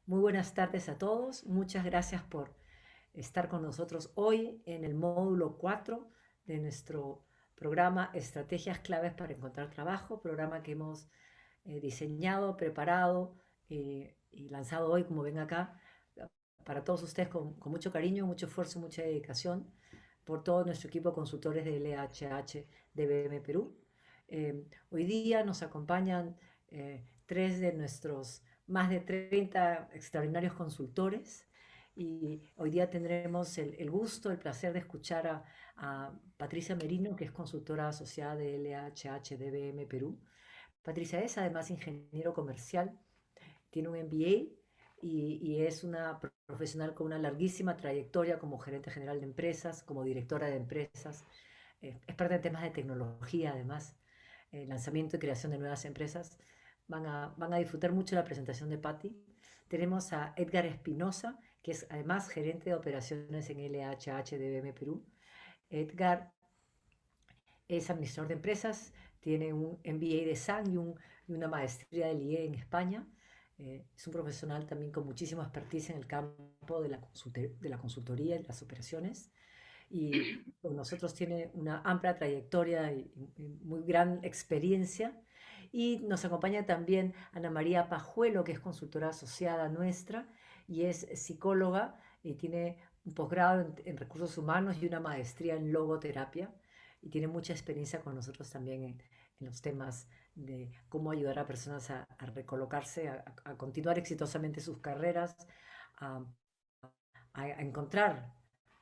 Muy buenas tardes a todos. Muchas gracias por estar con nosotros hoy en el módulo 4 de nuestro programa Estrategias Claves para Encontrar Trabajo, programa que hemos diseñado, preparado y lanzado hoy, como ven acá, para todos ustedes con mucho cariño, mucho esfuerzo, mucha dedicación por todo nuestro equipo de consultores de LHH de BM Perú. Hoy día nos acompañan tres de nuestros más de 30 extraordinarios consultores y hoy día tendremos el gusto, el placer de escuchar a Patricia Merino, que es consultora asociada de LHH DBM Perú. Patricia es además ingeniero comercial, tiene un MBA y es una profesional con una larguísima trayectoria como gerente general de empresas, como directora de empresas, experta en temas de tecnología además, lanzamiento y creación de nuevas empresas. Van a disfrutar mucho la presentación de Patti. Tenemos a Edgar Espinosa, que es además gerente de operaciones en LHH de BM Perú. Edgar es administrador de empresas, tiene un MBA de SAN y una maestría del IE en España. Es un profesional también con muchísima expertise en el campo de la consultoría y las operaciones. Y con nosotros tiene una amplia trayectoria y muy gran experiencia. Y nos acompaña también Ana María Pajuelo, que es consultora asociada nuestra y es psicóloga y tiene un posgrado en recursos humanos y una maestría en logoterapia y tiene mucha experiencia con nosotros también en los temas de cómo ayudar a personas a recolocarse, a continuar exitosamente sus carreras, a, a encontrar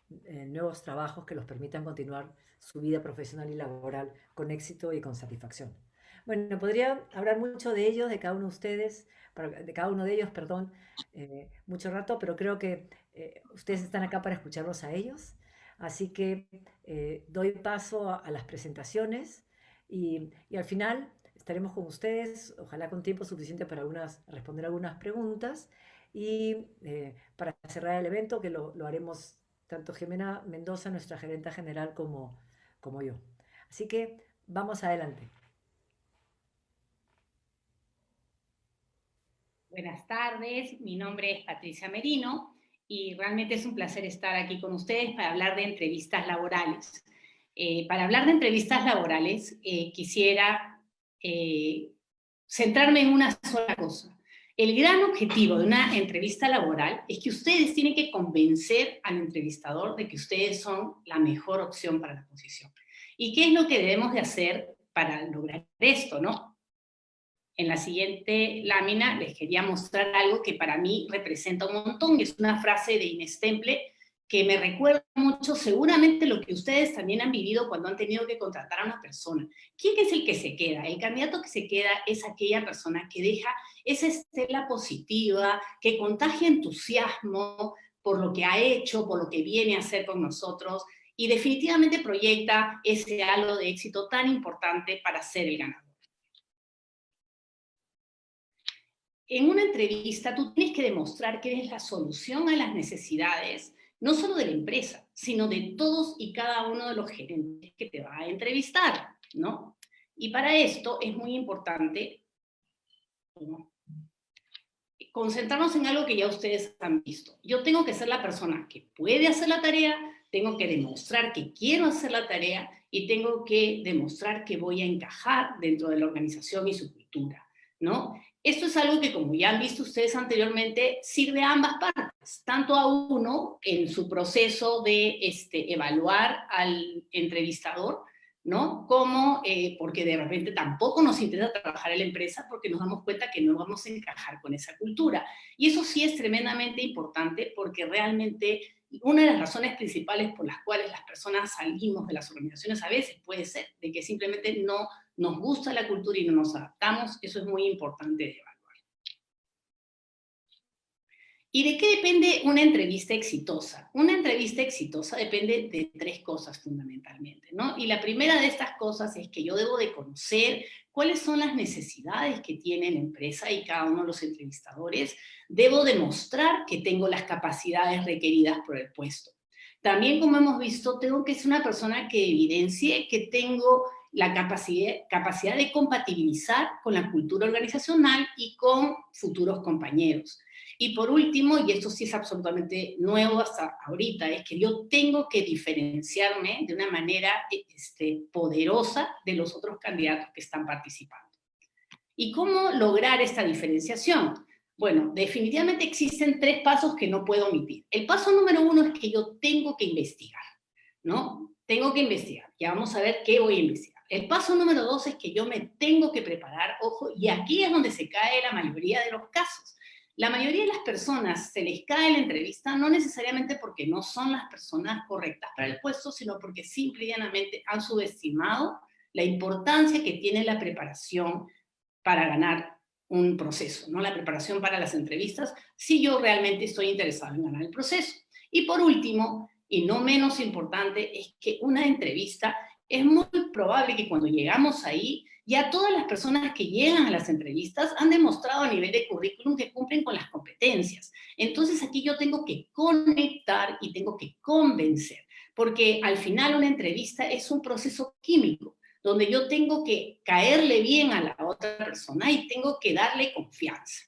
nuevos trabajos que los permitan continuar su vida profesional y laboral con éxito y con satisfacción. Bueno, podría hablar mucho de ellos, de cada uno de ustedes, de cada uno de ellos, perdón, mucho rato, pero creo que ustedes están acá para escucharlos a ellos. Así que doy paso a las presentaciones y al final estaremos con ustedes, ojalá con tiempo suficiente para responder algunas preguntas y para cerrar el evento, que lo haremos tanto Jimena Mendoza, nuestra gerenta general, como yo. Así que vamos adelante. Buenas tardes, mi nombre es Patricia Merino y realmente es un placer estar aquí con ustedes para hablar de entrevistas laborales. Para hablar de entrevistas laborales, quisiera centrarme en una sola cosa. El gran objetivo de una entrevista laboral es que ustedes tienen que convencer al entrevistador de que ustedes son la mejor opción para la posición. ¿Y qué es lo que debemos de hacer para lograr esto, no? En la siguiente lámina les quería mostrar algo que para mí representa un montón, y es una frase de Inés Temple que me recuerda mucho seguramente lo que ustedes también han vivido cuando han tenido que contratar a una persona. ¿Quién es el que se queda? El candidato que se queda es aquella persona que deja esa estela positiva, que contagia entusiasmo por lo que ha hecho, por lo que viene a hacer con nosotros, y definitivamente proyecta ese halo de éxito tan importante para ser el ganador. En una entrevista tú tienes que demostrar que eres la solución a las necesidades, no solo de la empresa, sino de todos y cada uno de los gerentes que te va a entrevistar, ¿no? Y para esto es muy importante, ¿no?, concentrarnos en algo que ya ustedes han visto. Yo tengo que ser la persona que puede hacer la tarea, tengo que demostrar que quiero hacer la tarea y tengo que demostrar que voy a encajar dentro de la organización y su cultura, ¿no? Esto es algo que, como ya han visto ustedes anteriormente, sirve a ambas partes, tanto a uno en su proceso de evaluar al entrevistador, ¿no? Como porque de repente tampoco nos interesa trabajar en la empresa porque nos damos cuenta que no vamos a encajar con esa cultura. Y eso sí es tremendamente importante porque realmente una de las razones principales por las cuales las personas salimos de las organizaciones a veces puede ser de que simplemente no nos gusta la cultura y no nos adaptamos. Eso es muy importante de evaluar. ¿Y de qué depende una entrevista exitosa? Una entrevista exitosa depende de tres cosas fundamentalmente, ¿no? Y la primera de estas cosas es que yo debo de conocer cuáles son las necesidades que tiene la empresa y cada uno de los entrevistadores. Debo demostrar que tengo las capacidades requeridas por el puesto. También, como hemos visto, tengo que ser una persona que evidencie que tengo la capacidad de compatibilizar con la cultura organizacional y con futuros compañeros. Y por último, y esto sí es absolutamente nuevo hasta ahorita, es que yo tengo que diferenciarme de una manera poderosa de los otros candidatos que están participando. ¿Y cómo lograr esta diferenciación? Bueno, definitivamente existen 3 pasos que no puedo omitir. El paso número 1 es que yo tengo que investigar, ¿no? Tengo que investigar. Ya vamos a ver qué voy a investigar. El paso número 2 es que yo me tengo que preparar, ojo, y aquí es donde se cae la mayoría de los casos. La mayoría de las personas se les cae la entrevista no necesariamente porque no son las personas correctas para el puesto, sino porque simple y llanamente han subestimado la importancia que tiene la preparación para ganar un proceso, ¿no? La preparación para las entrevistas, si yo realmente estoy interesado en ganar el proceso. Y por último, y no menos importante, es que una entrevista es muy probable que cuando llegamos ahí, ya todas las personas que llegan a las entrevistas han demostrado a nivel de currículum que cumplen con las competencias. Entonces aquí yo tengo que conectar y tengo que convencer, porque al final una entrevista es un proceso químico, donde yo tengo que caerle bien a la otra persona y tengo que darle confianza.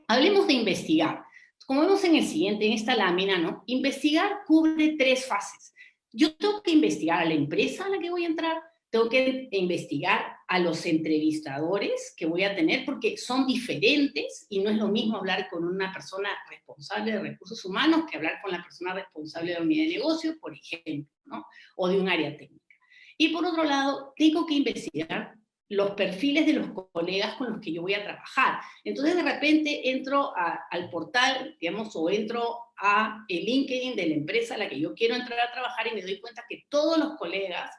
Hablemos de investigar. Como vemos en el siguiente, en esta lámina, ¿no? Investigar cubre 3 fases. Yo tengo que investigar a la empresa a la que voy a entrar, tengo que investigar a los entrevistadores que voy a tener, porque son diferentes y no es lo mismo hablar con una persona responsable de recursos humanos que hablar con la persona responsable de la unidad de negocio, por ejemplo, ¿no? O de un área técnica. Y por otro lado, tengo que investigar los perfiles de los colegas con los que yo voy a trabajar. Entonces, de repente, entro al portal, digamos, o entro a el LinkedIn de la empresa a la que yo quiero entrar a trabajar y me doy cuenta que todos los colegas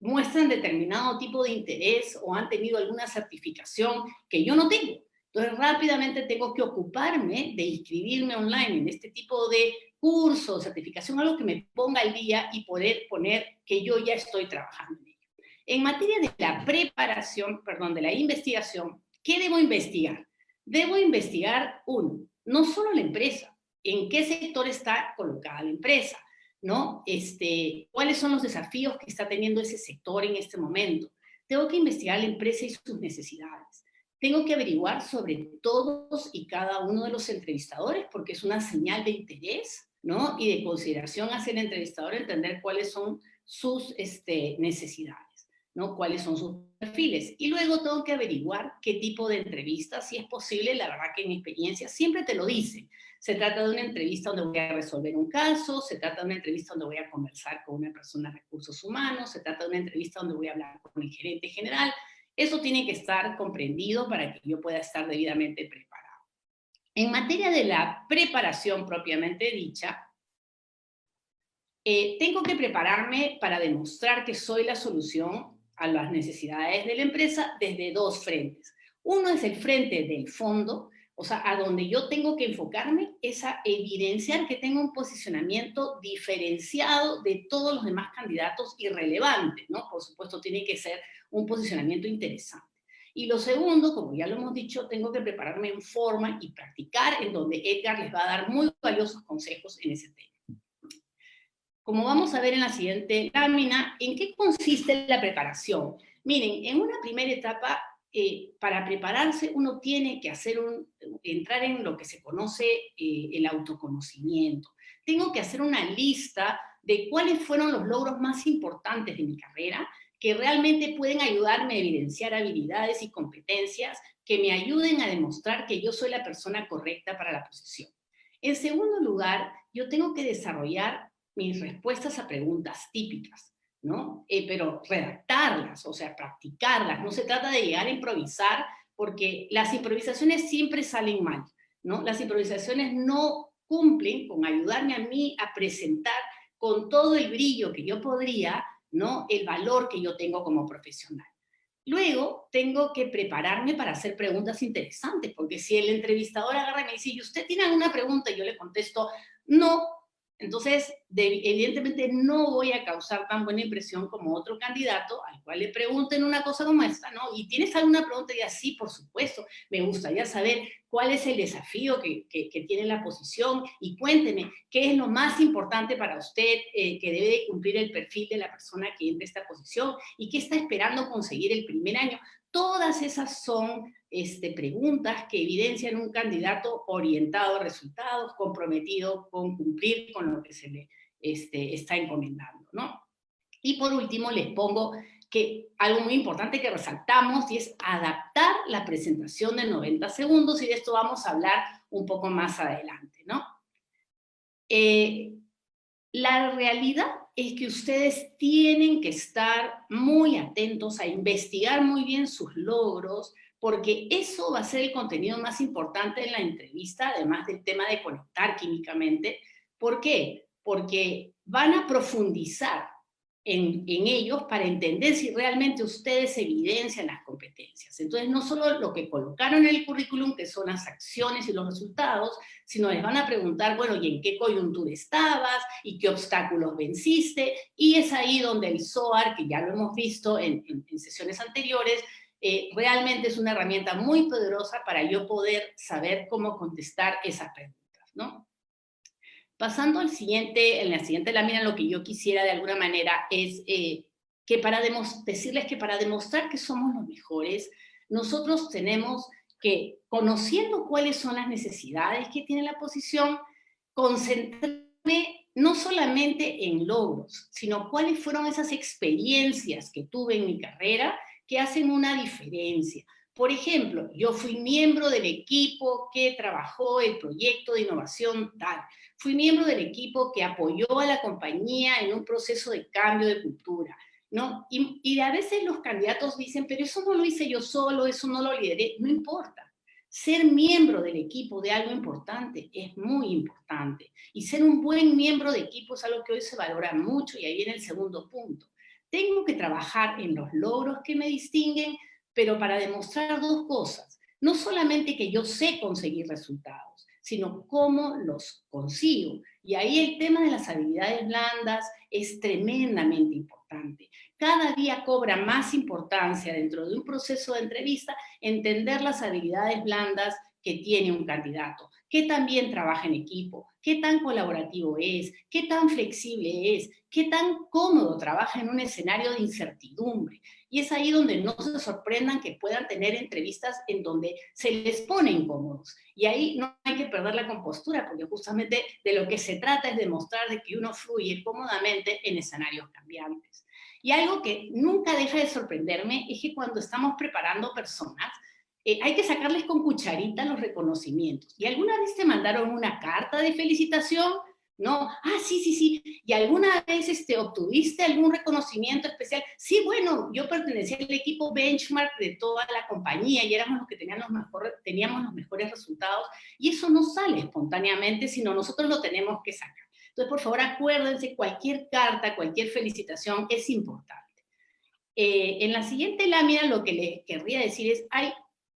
muestran determinado tipo de interés o han tenido alguna certificación que yo no tengo. Entonces, rápidamente tengo que ocuparme de inscribirme online en este tipo de curso, certificación, algo que me ponga al día y poder poner que yo ya estoy trabajando en ello. En materia de la preparación, perdón, de la investigación, ¿qué debo investigar? Debo investigar, uno, no solo la empresa, en qué sector está colocada la empresa, ¿no? ¿Cuáles son los desafíos que está teniendo ese sector en este momento? Tengo que investigar la empresa y sus necesidades. Tengo que averiguar sobre todos y cada uno de los entrevistadores porque es una señal de interés, ¿no? Y de consideración hacia el entrevistador, entender cuáles son sus necesidades, ¿no? Cuáles son sus perfiles. Y luego tengo que averiguar qué tipo de entrevista, si es posible, la verdad que en mi experiencia siempre te lo dicen. Se trata de una entrevista donde voy a resolver un caso, se trata de una entrevista donde voy a conversar con una persona de recursos humanos, se trata de una entrevista donde voy a hablar con el gerente general. Eso tiene que estar comprendido para que yo pueda estar debidamente preparado. En materia de la preparación propiamente dicha, tengo que prepararme para demostrar que soy la solución a las necesidades de la empresa desde 2 frentes. Uno es el frente del fondo, o sea, a donde yo tengo que enfocarme es a evidenciar que tengo un posicionamiento diferenciado de todos los demás candidatos irrelevantes, ¿no? Por supuesto, tiene que ser un posicionamiento interesante. Y lo segundo, como ya lo hemos dicho, tengo que prepararme en forma y practicar, en donde Edgar les va a dar muy valiosos consejos en ese tema. Como vamos a ver en la siguiente lámina, ¿en qué consiste la preparación? Miren, en una primera etapa, para prepararse uno tiene que entrar en lo que se conoce el autoconocimiento. Tengo que hacer una lista de cuáles fueron los logros más importantes de mi carrera que realmente pueden ayudarme a evidenciar habilidades y competencias que me ayuden a demostrar que yo soy la persona correcta para la posición. En segundo lugar, yo tengo que desarrollar mis respuestas a preguntas típicas, ¿no? Pero redactarlas, o sea, practicarlas. No se trata de llegar a improvisar, porque las improvisaciones siempre salen mal, ¿no? Las improvisaciones no cumplen con ayudarme a mí a presentar con todo el brillo que yo podría, ¿no? El valor que yo tengo como profesional. Luego, tengo que prepararme para hacer preguntas interesantes, porque si el entrevistador agarra y me dice, ¿y usted tiene alguna pregunta? Y yo le contesto, no, Entonces, evidentemente no voy a causar tan buena impresión como otro candidato al cual le pregunten una cosa como esta, ¿no? ¿Y tienes alguna pregunta? Y así, por supuesto, me gustaría saber cuál es el desafío que tiene la posición y cuénteme qué es lo más importante para usted que debe de cumplir el perfil de la persona que entra a esta posición y qué está esperando conseguir el primer año. Todas esas son preguntas que evidencian un candidato orientado a resultados, comprometido con cumplir con lo que se le está encomendando, ¿no? Y por último, les pongo que algo muy importante que resaltamos y es adaptar la presentación de 90 segundos, y de esto vamos a hablar un poco más adelante, ¿no? La realidad es que ustedes tienen que estar muy atentos a investigar muy bien sus logros, porque eso va a ser el contenido más importante en la entrevista, además del tema de conectar químicamente. ¿Por qué? Porque van a profundizar en ellos para entender si realmente ustedes evidencian las competencias. Entonces, no solo lo que colocaron en el currículum, que son las acciones y los resultados, sino les van a preguntar, bueno, ¿y en qué coyuntura estabas? ¿Y qué obstáculos venciste? Y es ahí donde el SOAR, que ya lo hemos visto en sesiones anteriores, realmente es una herramienta muy poderosa para yo poder saber cómo contestar esas preguntas, ¿no? Pasando en la siguiente lámina, lo que yo quisiera de alguna manera es que decirles que para demostrar que somos los mejores, nosotros tenemos que, conociendo cuáles son las necesidades que tiene la posición, concentrarme no solamente en logros, sino cuáles fueron esas experiencias que tuve en mi carrera que hacen una diferencia. Por ejemplo, yo fui miembro del equipo que trabajó el proyecto de innovación tal. Fui miembro del equipo que apoyó a la compañía en un proceso de cambio de cultura, ¿no? Y a veces los candidatos dicen, pero eso no lo hice yo solo, eso no lo lideré. No importa. Ser miembro del equipo de algo importante es muy importante. Y ser un buen miembro de equipo es algo que hoy se valora mucho, y ahí viene el segundo punto. Tengo que trabajar en los logros que me distinguen, pero para demostrar dos cosas. No solamente que yo sé conseguir resultados, sino cómo los consigo. Y ahí el tema de las habilidades blandas es tremendamente importante. Cada día cobra más importancia dentro de un proceso de entrevista entender las habilidades blandas que tiene un candidato, qué tan bien trabaja en equipo, qué tan colaborativo es, qué tan flexible es, qué tan cómodo trabaja en un escenario de incertidumbre. Y es ahí donde no se sorprendan que puedan tener entrevistas en donde se les pone incómodos. Y ahí no hay que perder la compostura, porque justamente de lo que se trata es demostrar de que uno fluye cómodamente en escenarios cambiantes. Y algo que nunca deja de sorprenderme es que cuando estamos preparando personas, hay que sacarles con cucharita los reconocimientos. ¿Y alguna vez te mandaron una carta de felicitación? No, sí, sí, sí. ¿Y alguna vez obtuviste algún reconocimiento especial? Sí, bueno, yo pertenecía al equipo benchmark de toda la compañía y éramos los que teníamos los mejores resultados, y eso no sale espontáneamente, sino nosotros lo tenemos que sacar. Entonces, por favor, acuérdense, cualquier carta, cualquier felicitación es importante. En la siguiente lámina lo que les querría decir es, hay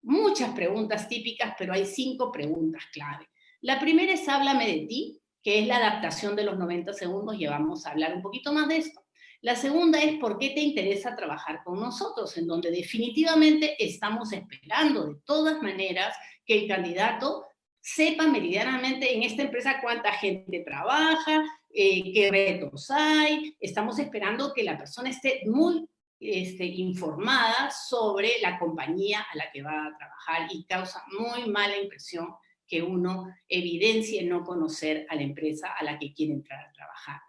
muchas preguntas típicas, pero hay 5 preguntas clave. La primera es háblame de ti, que es la adaptación de los 90 segundos, y vamos a hablar un poquito más de esto. La segunda es por qué te interesa trabajar con nosotros, en donde definitivamente estamos esperando de todas maneras que el candidato sepa meridianamente en esta empresa cuánta gente trabaja, qué retos hay. Estamos esperando que la persona esté muy informada sobre la compañía a la que va a trabajar, y causa muy mala impresión que uno evidencie no conocer a la empresa a la que quiere entrar a trabajar.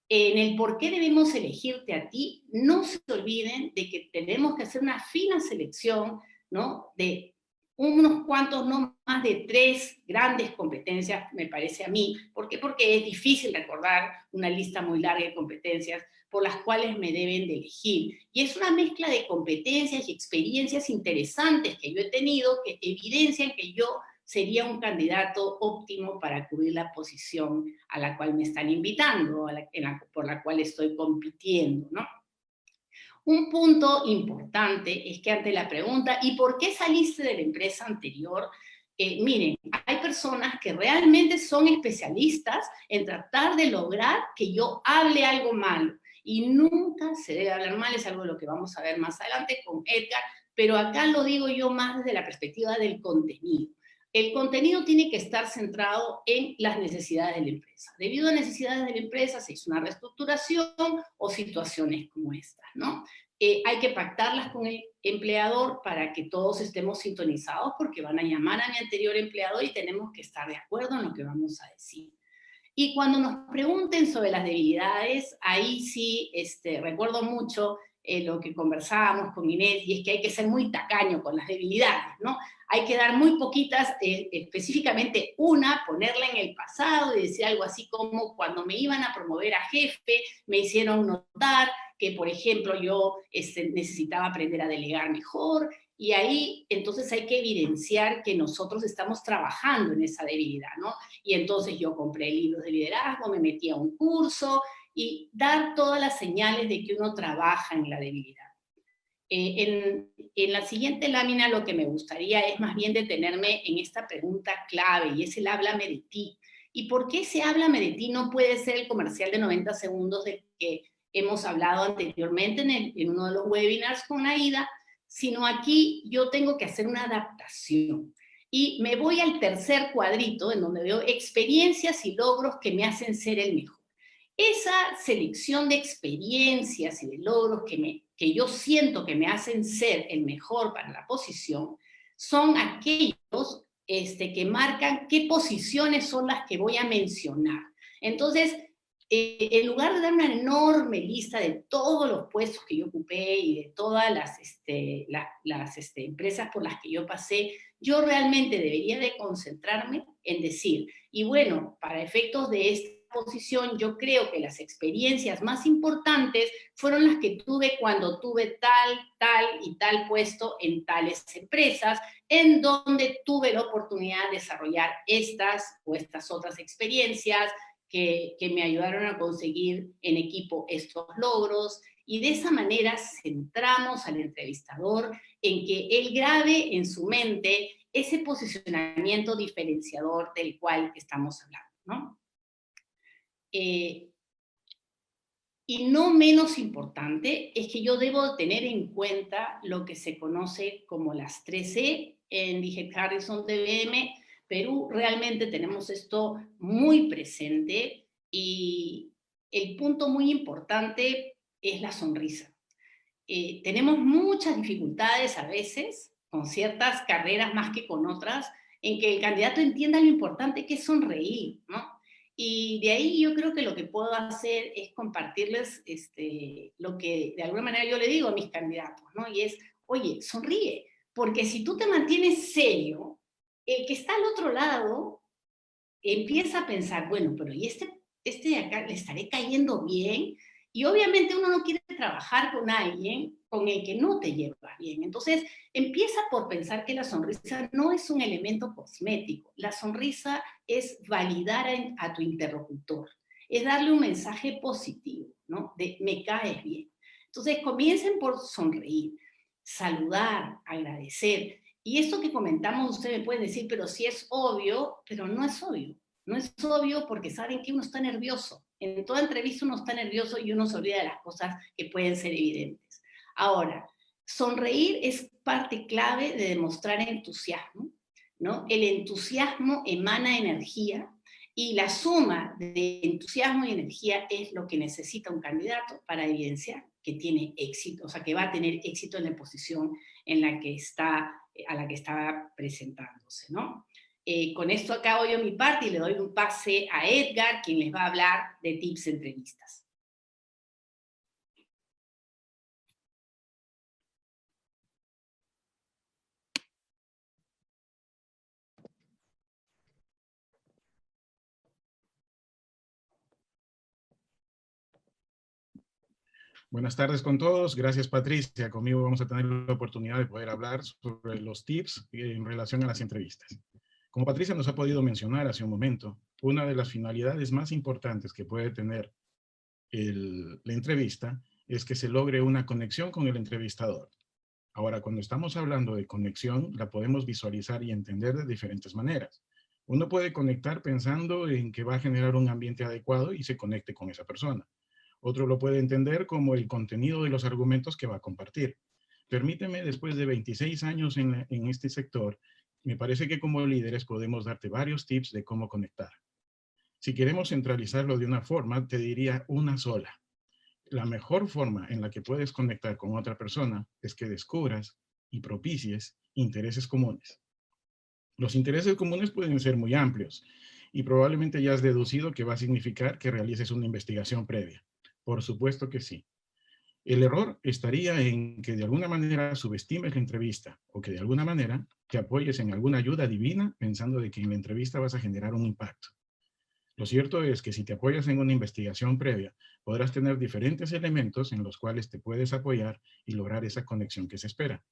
En el por qué debemos elegirte a ti, no se olviden de que tenemos que hacer una fina selección, ¿no?, de unos cuantos, no más de 3 grandes competencias, me parece a mí. ¿Por qué? Porque es difícil recordar una lista muy larga de competencias por las cuales me deben de elegir. Y es una mezcla de competencias y experiencias interesantes que yo he tenido que evidencian que yo sería un candidato óptimo para cubrir la posición a la cual me están invitando, por la cual estoy compitiendo, ¿no? Un punto importante es que ante la pregunta, ¿y por qué saliste de la empresa anterior?, miren, hay personas que realmente son especialistas en tratar de lograr que yo hable algo malo. Y nunca se debe hablar mal, es algo de lo que vamos a ver más adelante con Edgar, pero acá lo digo yo más desde la perspectiva del contenido. El contenido tiene que estar centrado en las necesidades de la empresa. Debido a necesidades de la empresa se hizo una reestructuración o situaciones como estas, ¿no? Hay que pactarlas con el empleador para que todos estemos sintonizados porque van a llamar a mi anterior empleador y tenemos que estar de acuerdo en lo que vamos a decir. Y cuando nos pregunten sobre las debilidades, ahí sí recuerdo mucho lo que conversábamos con Inés, y es que hay que ser muy tacaño con las debilidades, ¿no? Hay que dar muy poquitas, específicamente una, ponerla en el pasado y decir algo así como cuando me iban a promover a jefe, me hicieron notar que, por ejemplo, yo necesitaba aprender a delegar mejor, y ahí entonces hay que evidenciar que nosotros estamos trabajando en esa debilidad, ¿no? Y entonces yo compré libros de liderazgo, me metí a un curso, y dar todas las señales de que uno trabaja en la debilidad. En la siguiente lámina lo que me gustaría es más bien detenerme en esta pregunta clave, y es el háblame de ti. ¿Y por qué ese háblame de ti no puede ser el comercial de 90 segundos del que hemos hablado anteriormente en uno de los webinars con Aida, sino aquí yo tengo que hacer una adaptación? Y me voy al tercer cuadrito, en donde veo experiencias y logros que me hacen ser el mejor. Esa selección de experiencias y de logros que yo siento que me hacen ser el mejor para la posición, son aquellos que marcan qué posiciones son las que voy a mencionar. Entonces, en lugar de dar una enorme lista de todos los puestos que yo ocupé y de todas las empresas por las que yo pasé, yo realmente debería de concentrarme en decir, y bueno, para efectos de esta posición, yo creo que las experiencias más importantes fueron las que tuve cuando tuve tal, tal y tal puesto en tales empresas, en donde tuve la oportunidad de desarrollar estas o estas otras experiencias que me ayudaron a conseguir en equipo estos logros, y de esa manera centramos al entrevistador en que él grabe en su mente ese posicionamiento diferenciador del cual estamos hablando, ¿no? Y no menos importante es que yo debo tener en cuenta lo que se conoce como las 3E en Dije Harrison DBM. Perú realmente tenemos esto muy presente, y el punto muy importante es la sonrisa. Tenemos muchas dificultades a veces con ciertas carreras más que con otras, en que el candidato entienda lo importante que es sonreír, ¿no? Y de ahí yo creo que lo que puedo hacer es compartirles lo que de alguna manera yo le digo a mis candidatos, ¿no? Y es, oye, sonríe, porque si tú te mantienes serio, el que está al otro lado empieza a pensar, bueno, pero ¿y este de acá le estaré cayendo bien? Y obviamente uno no quiere trabajar con alguien con el que no te lleva bien. Entonces, empieza por pensar que la sonrisa no es un elemento cosmético. La sonrisa es validar a tu interlocutor, es darle un mensaje positivo, ¿no? De me caes bien. Entonces, comiencen por sonreír, saludar, agradecer. Y esto que comentamos, ustedes me pueden decir, pero sí es obvio, pero no es obvio. No es obvio porque saben que uno está nervioso. En toda entrevista uno está nervioso y uno se olvida de las cosas que pueden ser evidentes. Ahora, sonreír es parte clave de demostrar entusiasmo, ¿no? El entusiasmo emana energía, y la suma de entusiasmo y energía es lo que necesita un candidato para evidenciar que tiene éxito, o sea, que va a tener éxito en la posición en la que está, a la que está presentándose, ¿no? Con esto acabo yo mi parte y le doy un pase a Edgar, quien les va a hablar de tips de entrevistas. Buenas tardes con todos. Gracias, Patricia. Conmigo vamos a tener la oportunidad de poder hablar sobre los tips en relación a las entrevistas. Como Patricia nos ha podido mencionar hace un momento, una de las finalidades más importantes que puede tener la entrevista es que se logre una conexión con el entrevistador. Ahora, cuando estamos hablando de conexión, la podemos visualizar y entender de diferentes maneras. Uno puede conectar pensando en que va a generar un ambiente adecuado y se conecte con esa persona. Otro lo puede entender como el contenido de los argumentos que va a compartir. Permíteme, después de 26 años en este sector, me parece que como líderes podemos darte varios tips de cómo conectar. Si queremos centralizarlo de una forma, te diría una sola. La mejor forma en la que puedes conectar con otra persona es que descubras y propicies intereses comunes. Los intereses comunes pueden ser muy amplios y probablemente ya has deducido que va a significar que realices una investigación previa. Por supuesto que sí. El error estaría en que de alguna manera subestimes la entrevista o que de alguna manera te apoyes en alguna ayuda divina pensando de que en la entrevista vas a generar un impacto. Lo cierto es que si te apoyas en una investigación previa, podrás tener diferentes elementos en los cuales te puedes apoyar y lograr esa conexión que se espera.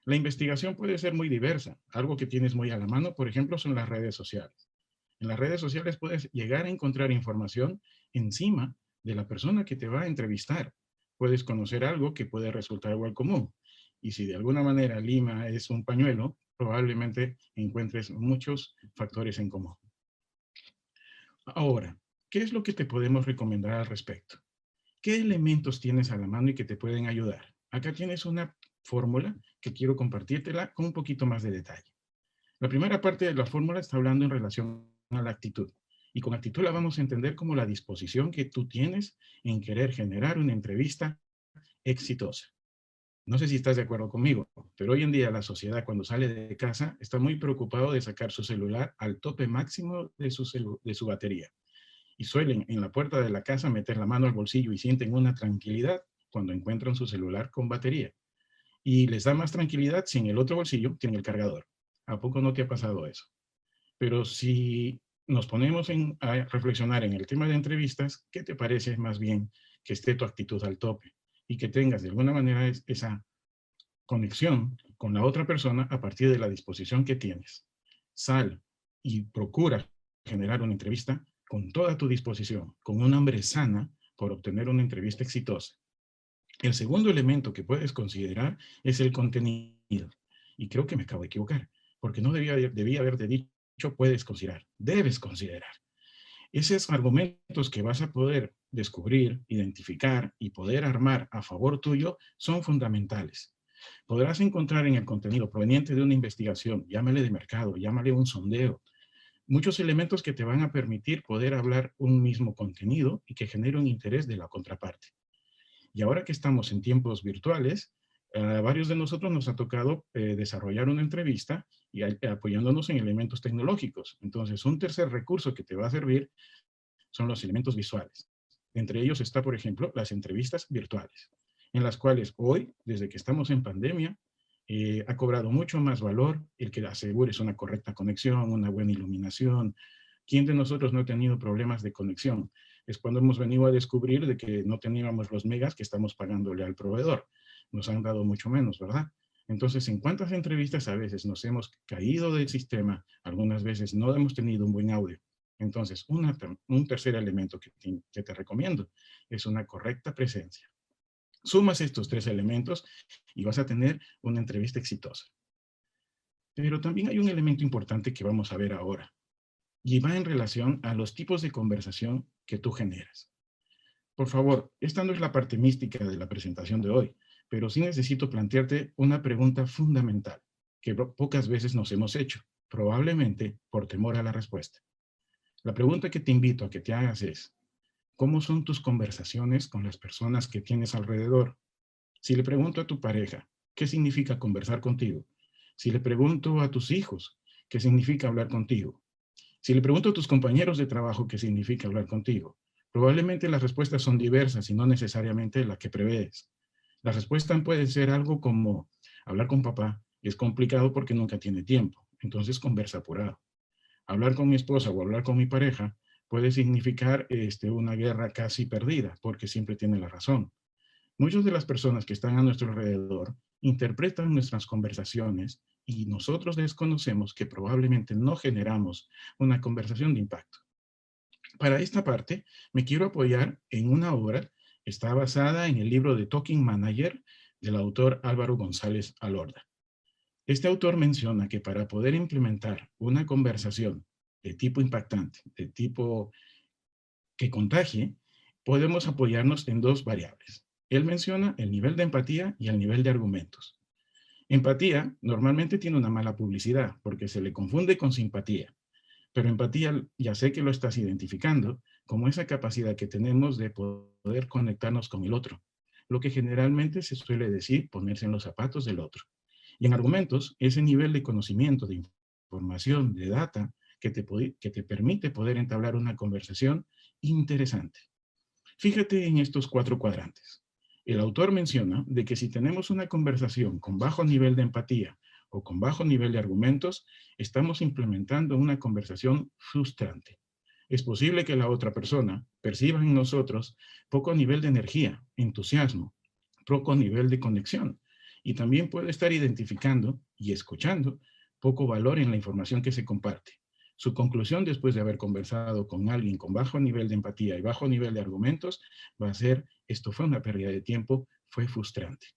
La investigación puede ser muy diversa. Algo que tienes muy a la mano, por ejemplo, son las redes sociales. En las redes sociales puedes llegar a encontrar información encima de la persona que te va a entrevistar. Puedes conocer algo que puede resultar igual común. Y si de alguna manera Lima es un pañuelo, probablemente encuentres muchos factores en común. Ahora, ¿qué es lo que te podemos recomendar al respecto? ¿Qué elementos tienes a la mano y que te pueden ayudar? Acá tienes una fórmula que quiero compartírtela con un poquito más de detalle. La primera parte de la fórmula está hablando en relación a la actitud. Y con actitud la vamos a entender como la disposición que tú tienes en querer generar una entrevista exitosa. No sé si estás de acuerdo conmigo, pero hoy en día la sociedad cuando sale de casa está muy preocupado de sacar su celular al tope máximo de su batería. Y suelen en la puerta de la casa meter la mano al bolsillo y sienten una tranquilidad cuando encuentran su celular con batería. Y les da más tranquilidad si en el otro bolsillo tienen el cargador. ¿A poco no te ha pasado eso? Pero si nos ponemos a reflexionar en el tema de entrevistas, ¿qué te parece más bien que esté tu actitud al tope y que tengas de alguna manera esa conexión con la otra persona a partir de la disposición que tienes? Sal y procura generar una entrevista con toda tu disposición, con un hambre sana por obtener una entrevista exitosa. El segundo elemento que puedes considerar es el contenido. Y creo que me acabo de equivocar, porque no debía haberte dicho puedes considerar, debes considerar. Esos argumentos que vas a poder descubrir, identificar y poder armar a favor tuyo son fundamentales. Podrás encontrar en el contenido proveniente de una investigación, llámale de mercado, llámale un sondeo, muchos elementos que te van a permitir poder hablar un mismo contenido y que genere un interés de la contraparte. Y ahora que estamos en tiempos virtuales, a varios de nosotros nos ha tocado desarrollar una entrevista y apoyándonos en elementos tecnológicos. Entonces, un tercer recurso que te va a servir son los elementos visuales. Entre ellos está, por ejemplo, las entrevistas virtuales, en las cuales hoy, desde que estamos en pandemia, ha cobrado mucho más valor el que asegures una correcta conexión, una buena iluminación. ¿Quién de nosotros no ha tenido problemas de conexión? Es cuando hemos venido a descubrir de que no teníamos los megas que estamos pagándole al proveedor. Nos han dado mucho menos, ¿verdad? Entonces, ¿en cuántas entrevistas a veces nos hemos caído del sistema? Algunas veces no hemos tenido un buen audio. Entonces, un tercer elemento que te recomiendo es una correcta presencia. Sumas estos tres elementos y vas a tener una entrevista exitosa. Pero también hay un elemento importante que vamos a ver ahora, y va en relación a los tipos de conversación que tú generas. Por favor, esta no es la parte mística de la presentación de hoy, pero sí necesito plantearte una pregunta fundamental que pocas veces nos hemos hecho, probablemente por temor a la respuesta. La pregunta que te invito a que te hagas es, ¿cómo son tus conversaciones con las personas que tienes alrededor? Si le pregunto a tu pareja, ¿qué significa conversar contigo? Si le pregunto a tus hijos, ¿qué significa hablar contigo? Si le pregunto a tus compañeros de trabajo qué significa hablar contigo, probablemente las respuestas son diversas y no necesariamente la que prevés. La respuesta puede ser algo como, hablar con papá es complicado porque nunca tiene tiempo, entonces conversa apurado. Hablar con mi esposa o hablar con mi pareja puede significar una guerra casi perdida porque siempre tiene la razón. Muchas de las personas que están a nuestro alrededor interpretan nuestras conversaciones y nosotros desconocemos que probablemente no generamos una conversación de impacto. Para esta parte, me quiero apoyar en una obra, está basada en el libro de Talking Manager del autor Álvaro González Alorda. Este autor menciona que para poder implementar una conversación de tipo impactante, de tipo que contagie, podemos apoyarnos en dos variables. Él menciona el nivel de empatía y el nivel de argumentos. Empatía normalmente tiene una mala publicidad porque se le confunde con simpatía, pero empatía, ya sé que lo estás identificando, como esa capacidad que tenemos de poder conectarnos con el otro, lo que generalmente se suele decir ponerse en los zapatos del otro. Y en argumentos, ese nivel de conocimiento, de información, de data, que te permite poder entablar una conversación interesante. Fíjate en estos 4 cuadrantes. El autor menciona de que si tenemos una conversación con bajo nivel de empatía o con bajo nivel de argumentos, estamos implementando una conversación frustrante. Es posible que la otra persona perciba en nosotros poco nivel de energía, entusiasmo, poco nivel de conexión, y también puede estar identificando y escuchando poco valor en la información que se comparte. Su conclusión después de haber conversado con alguien con bajo nivel de empatía y bajo nivel de argumentos va a ser, esto fue una pérdida de tiempo, fue frustrante.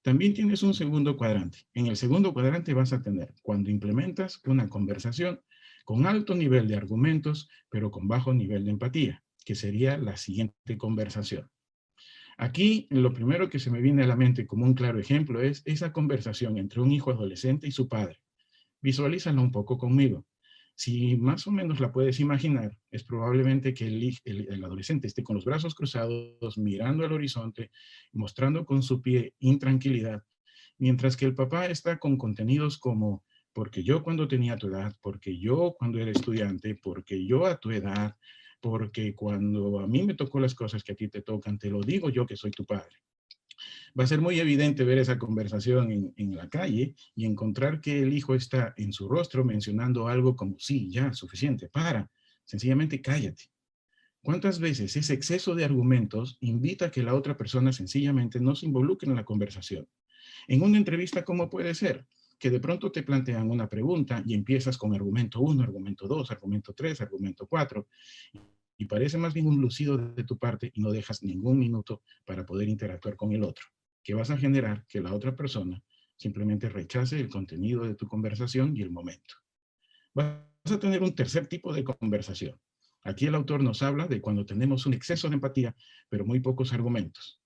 También tienes un segundo cuadrante. En el segundo cuadrante vas a tener cuando implementas una conversación con alto nivel de argumentos, pero con bajo nivel de empatía, que sería la siguiente conversación. Aquí lo primero que se me viene a la mente como un claro ejemplo es esa conversación entre un hijo adolescente y su padre. Visualízala un poco conmigo. Si más o menos la puedes imaginar, es probablemente que el adolescente esté con los brazos cruzados, mirando al horizonte, mostrando con su pie intranquilidad, mientras que el papá está con contenidos como porque yo cuando tenía tu edad, porque yo cuando era estudiante, porque yo a tu edad, porque cuando a mí me tocó las cosas que a ti te tocan, te lo digo yo que soy tu padre. Va a ser muy evidente ver esa conversación en la calle y encontrar que el hijo está en su rostro mencionando algo como, sí, ya, suficiente, para, sencillamente cállate. ¿Cuántas veces ese exceso de argumentos invita a que la otra persona sencillamente no se involucre en la conversación? En una entrevista, ¿cómo puede ser? Que de pronto te plantean una pregunta y empiezas con argumento 1, argumento 2, argumento 3, argumento 4, y parece más bien un lucido de tu parte y no dejas ningún minuto para poder interactuar con el otro, que vas a generar que la otra persona simplemente rechace el contenido de tu conversación y el momento. Vas a tener un tercer tipo de conversación. Aquí el autor nos habla de cuando tenemos un exceso de empatía, pero muy pocos argumentos.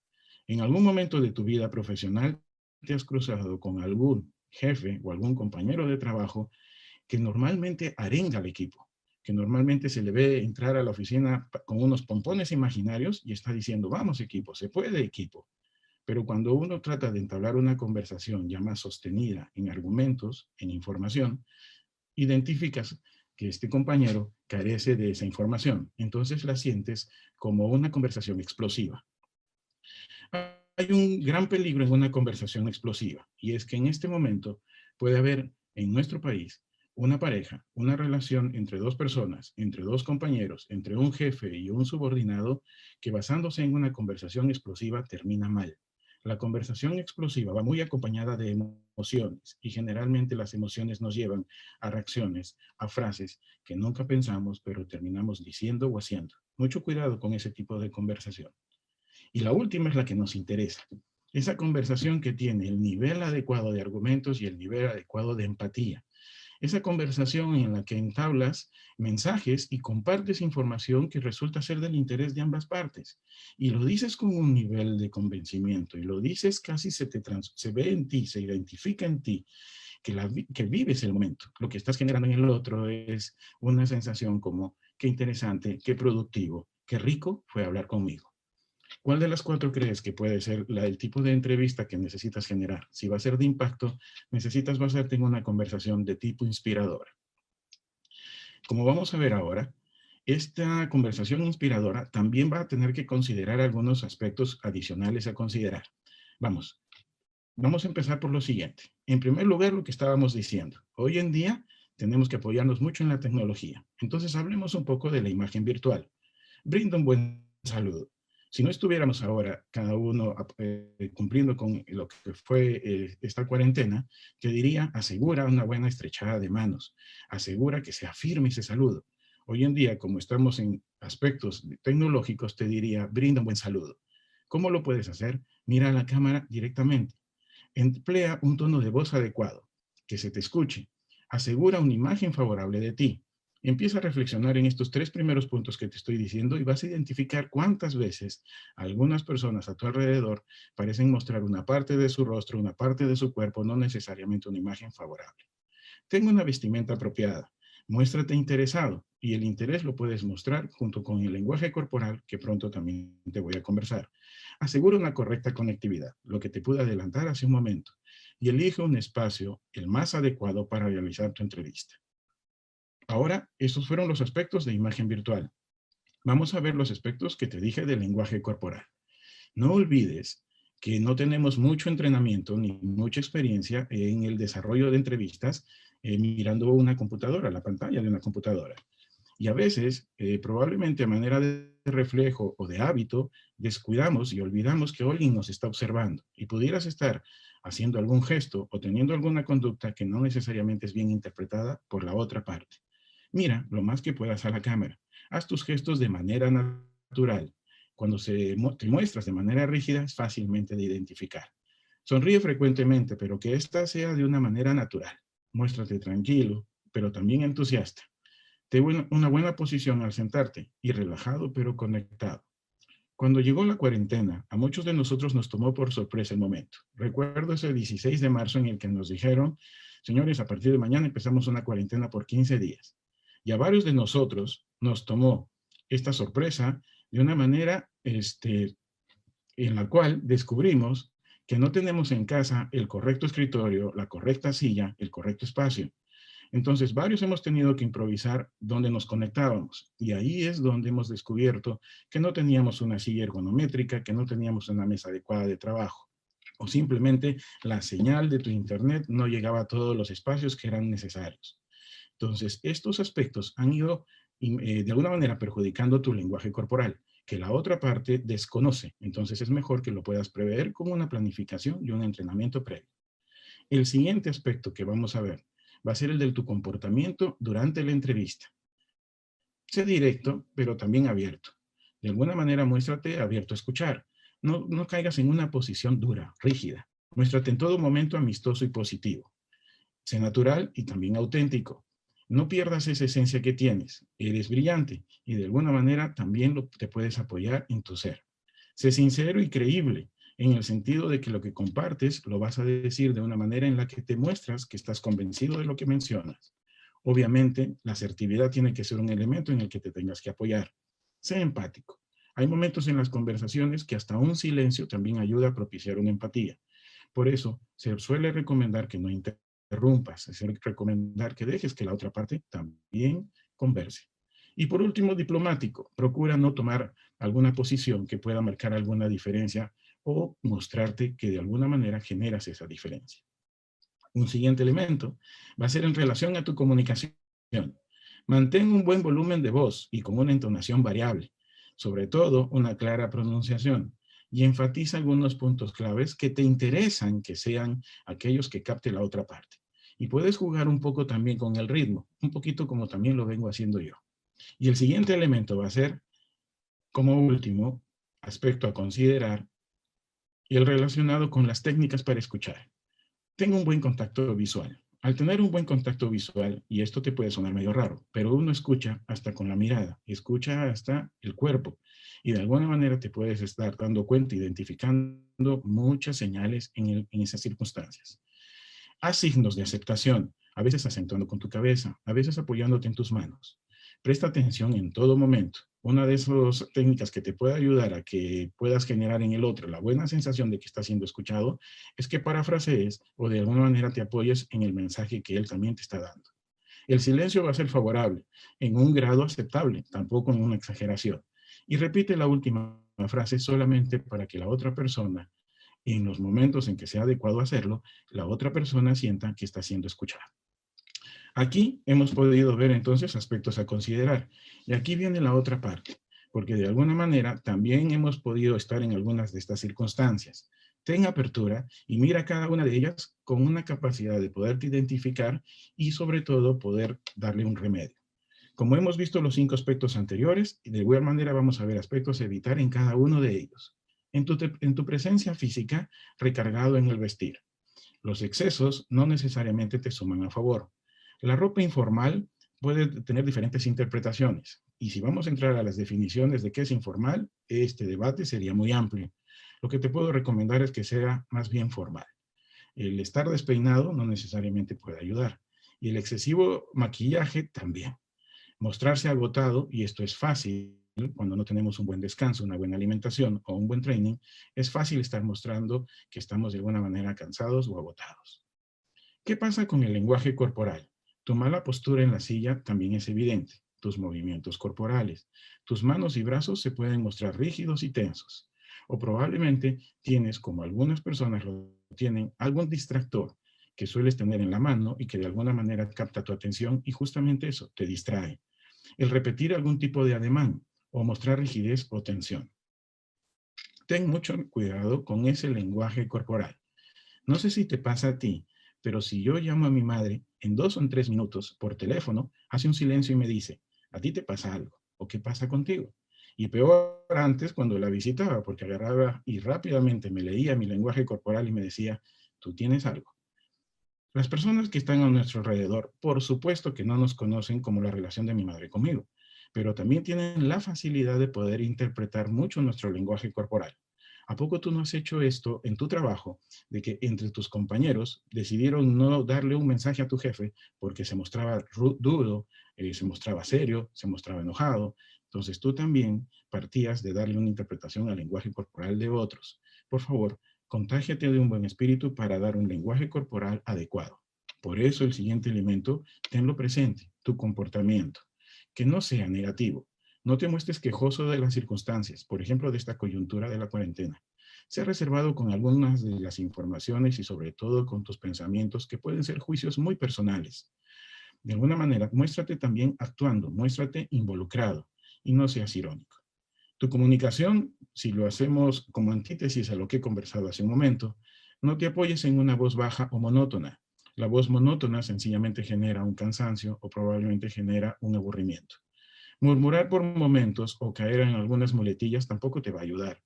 En algún momento de tu vida profesional te has cruzado con algún jefe o algún compañero de trabajo que normalmente arenga al equipo, que normalmente se le ve entrar a la oficina con unos pompones imaginarios y está diciendo, vamos equipo, se puede equipo. Pero cuando uno trata de entablar una conversación ya más sostenida en argumentos, en información, identificas que este compañero carece de esa información. Entonces la sientes como una conversación explosiva. Hay un gran peligro en una conversación explosiva y es que en este momento puede haber en nuestro país una pareja, una relación entre dos personas, entre dos compañeros, entre un jefe y un subordinado que basándose en una conversación explosiva termina mal. La conversación explosiva va muy acompañada de emociones y generalmente las emociones nos llevan a reacciones, a frases que nunca pensamos pero terminamos diciendo o haciendo. Mucho cuidado con ese tipo de conversación. Y la última es la que nos interesa. Esa conversación que tiene el nivel adecuado de argumentos y el nivel adecuado de empatía. Esa conversación en la que entablas mensajes y compartes información que resulta ser del interés de ambas partes. Y lo dices con un nivel de convencimiento y lo dices casi se ve en ti, se identifica en ti, que vives el momento. Lo que estás generando en el otro es una sensación como, qué interesante, qué productivo, qué rico fue hablar conmigo. ¿Cuál de las 4 crees que puede ser el tipo de entrevista que necesitas generar? Si va a ser de impacto, necesitas basarte en una conversación de tipo inspiradora. Como vamos a ver ahora, esta conversación inspiradora también va a tener que considerar algunos aspectos adicionales a considerar. Vamos a empezar por lo siguiente. En primer lugar, lo que estábamos diciendo. Hoy en día tenemos que apoyarnos mucho en la tecnología. Entonces, hablemos un poco de la imagen virtual. Brinda un buen saludo. Si no estuviéramos ahora cada uno cumpliendo con lo que fue esta cuarentena, te diría, asegura una buena estrechada de manos, asegura que sea firme ese saludo. Hoy en día, como estamos en aspectos tecnológicos, te diría, brinda un buen saludo. ¿Cómo lo puedes hacer? Mira a la cámara directamente. Emplea un tono de voz adecuado, que se te escuche. Asegura una imagen favorable de ti. Empieza a reflexionar en estos 3 primeros puntos que te estoy diciendo y vas a identificar cuántas veces algunas personas a tu alrededor parecen mostrar una parte de su rostro, una parte de su cuerpo, no necesariamente una imagen favorable. Tenga una vestimenta apropiada. Muéstrate interesado y el interés lo puedes mostrar junto con el lenguaje corporal que pronto también te voy a conversar. Asegura una correcta conectividad, lo que te pude adelantar hace un momento, y elige un espacio el más adecuado para realizar tu entrevista. Ahora, estos fueron los aspectos de imagen virtual. Vamos a ver los aspectos que te dije del lenguaje corporal. No olvides que no tenemos mucho entrenamiento ni mucha experiencia en el desarrollo de entrevistas mirando una computadora, la pantalla de una computadora. Y a veces, probablemente a manera de reflejo o de hábito, descuidamos y olvidamos que alguien nos está observando y pudieras estar haciendo algún gesto o teniendo alguna conducta que no necesariamente es bien interpretada por la otra parte. Mira lo más que puedas a la cámara. Haz tus gestos de manera natural. Cuando te muestras de manera rígida, es fácilmente de identificar. Sonríe frecuentemente, pero que ésta sea de una manera natural. Muéstrate tranquilo, pero también entusiasta. Ten una buena posición al sentarte y relajado, pero conectado. Cuando llegó la cuarentena, a muchos de nosotros nos tomó por sorpresa el momento. Recuerdo ese 16 de marzo en el que nos dijeron, señores, a partir de mañana empezamos una cuarentena por 15 días. Y a varios de nosotros nos tomó esta sorpresa de una manera en la cual descubrimos que no tenemos en casa el correcto escritorio, la correcta silla, el correcto espacio. Entonces, varios hemos tenido que improvisar donde nos conectábamos. Y ahí es donde hemos descubierto que no teníamos una silla ergonométrica, que no teníamos una mesa adecuada de trabajo. O simplemente la señal de tu internet no llegaba a todos los espacios que eran necesarios. Entonces, estos aspectos han ido de alguna manera perjudicando tu lenguaje corporal, que la otra parte desconoce. Entonces, es mejor que lo puedas prever con una planificación y un entrenamiento previo. El siguiente aspecto que vamos a ver va a ser el de tu comportamiento durante la entrevista. Sé directo, pero también abierto. De alguna manera, muéstrate abierto a escuchar. No caigas en una posición dura, rígida. Muéstrate en todo momento amistoso y positivo. Sé natural y también auténtico. No pierdas esa esencia que tienes. Eres brillante y de alguna manera también te puedes apoyar en tu ser. Sé sincero y creíble, en el sentido de que lo que compartes lo vas a decir de una manera en la que te muestras que estás convencido de lo que mencionas. Obviamente, la asertividad tiene que ser un elemento en el que te tengas que apoyar. Sé empático. Hay momentos en las conversaciones que hasta un silencio también ayuda a propiciar una empatía. Por eso, se suele recomendar que no interrumpas, se suele recomendar que dejes que la otra parte también converse. Y por último, diplomático. Procura no tomar alguna posición que pueda marcar alguna diferencia o mostrarte que de alguna manera generas esa diferencia. Un siguiente elemento va a ser en relación a tu comunicación. Mantén un buen volumen de voz y con una entonación variable, sobre todo una clara pronunciación, y enfatiza algunos puntos claves que te interesan que sean aquellos que capte la otra parte. Y puedes jugar un poco también con el ritmo, un poquito como también lo vengo haciendo yo. Y el siguiente elemento va a ser, como último aspecto a considerar, y el relacionado con las técnicas para escuchar. Tengo un buen contacto visual. Al tener un buen contacto visual, y esto te puede sonar medio raro, pero uno escucha hasta con la mirada, escucha hasta el cuerpo, y de alguna manera te puedes estar dando cuenta, identificando muchas señales en esas circunstancias. Haz signos de aceptación, a veces acentuando con tu cabeza, a veces apoyándote en tus manos. Presta atención en todo momento. Una de esas técnicas que te puede ayudar a que puedas generar en el otro la buena sensación de que está siendo escuchado es que parafrasees o de alguna manera te apoyes en el mensaje que él también te está dando. El silencio va a ser favorable en un grado aceptable, tampoco en una exageración. Y repite la última frase solamente para que la otra persona, en los momentos en que sea adecuado hacerlo, la otra persona sienta que está siendo escuchada. Aquí hemos podido ver entonces aspectos a considerar. Y aquí viene la otra parte, porque de alguna manera también hemos podido estar en algunas de estas circunstancias. Ten apertura y mira cada una de ellas con una capacidad de poderte identificar y sobre todo poder darle un remedio. Como hemos visto los 5 aspectos anteriores, de igual manera vamos a ver aspectos a evitar en cada uno de ellos. En tu presencia física, recargado en el vestir. Los excesos no necesariamente te suman a favor. La ropa informal puede tener diferentes interpretaciones. Y si vamos a entrar a las definiciones de qué es informal, este debate sería muy amplio. Lo que te puedo recomendar es que sea más bien formal. El estar despeinado no necesariamente puede ayudar. Y el excesivo maquillaje también. Mostrarse agotado, y esto es fácil cuando no tenemos un buen descanso, una buena alimentación o un buen training, es fácil estar mostrando que estamos de alguna manera cansados o agotados. ¿Qué pasa con el lenguaje corporal? Tu mala postura en la silla también es evidente. Tus movimientos corporales. Tus manos y brazos se pueden mostrar rígidos y tensos. O probablemente tienes, como algunas personas lo tienen, algún distractor que sueles tener en la mano y que de alguna manera capta tu atención y justamente eso te distrae. El repetir algún tipo de ademán o mostrar rigidez o tensión. Ten mucho cuidado con ese lenguaje corporal. No sé si te pasa a ti, pero si yo llamo a mi madre en 2 o en 3 minutos por teléfono, hace un silencio y me dice, ¿a ti te pasa algo? ¿O qué pasa contigo? Y peor antes cuando la visitaba, porque agarraba y rápidamente me leía mi lenguaje corporal y me decía, ¿tú tienes algo? Las personas que están a nuestro alrededor, por supuesto que no nos conocen como la relación de mi madre conmigo, pero también tienen la facilidad de poder interpretar mucho nuestro lenguaje corporal. ¿A poco tú no has hecho esto en tu trabajo, de que entre tus compañeros decidieron no darle un mensaje a tu jefe porque se mostraba duro, se mostraba serio, se mostraba enojado? Entonces tú también partías de darle una interpretación al lenguaje corporal de otros. Por favor, contágiate de un buen espíritu para dar un lenguaje corporal adecuado. Por eso el siguiente elemento, tenlo presente, tu comportamiento. Que no sea negativo. No te muestres quejoso de las circunstancias, por ejemplo, de esta coyuntura de la cuarentena. Sé reservado con algunas de las informaciones y sobre todo con tus pensamientos que pueden ser juicios muy personales. De alguna manera, muéstrate también actuando, muéstrate involucrado y no seas irónico. Tu comunicación, si lo hacemos como antítesis a lo que he conversado hace un momento, no te apoyes en una voz baja o monótona. La voz monótona sencillamente genera un cansancio o probablemente genera un aburrimiento. Murmurar por momentos o caer en algunas muletillas tampoco te va a ayudar.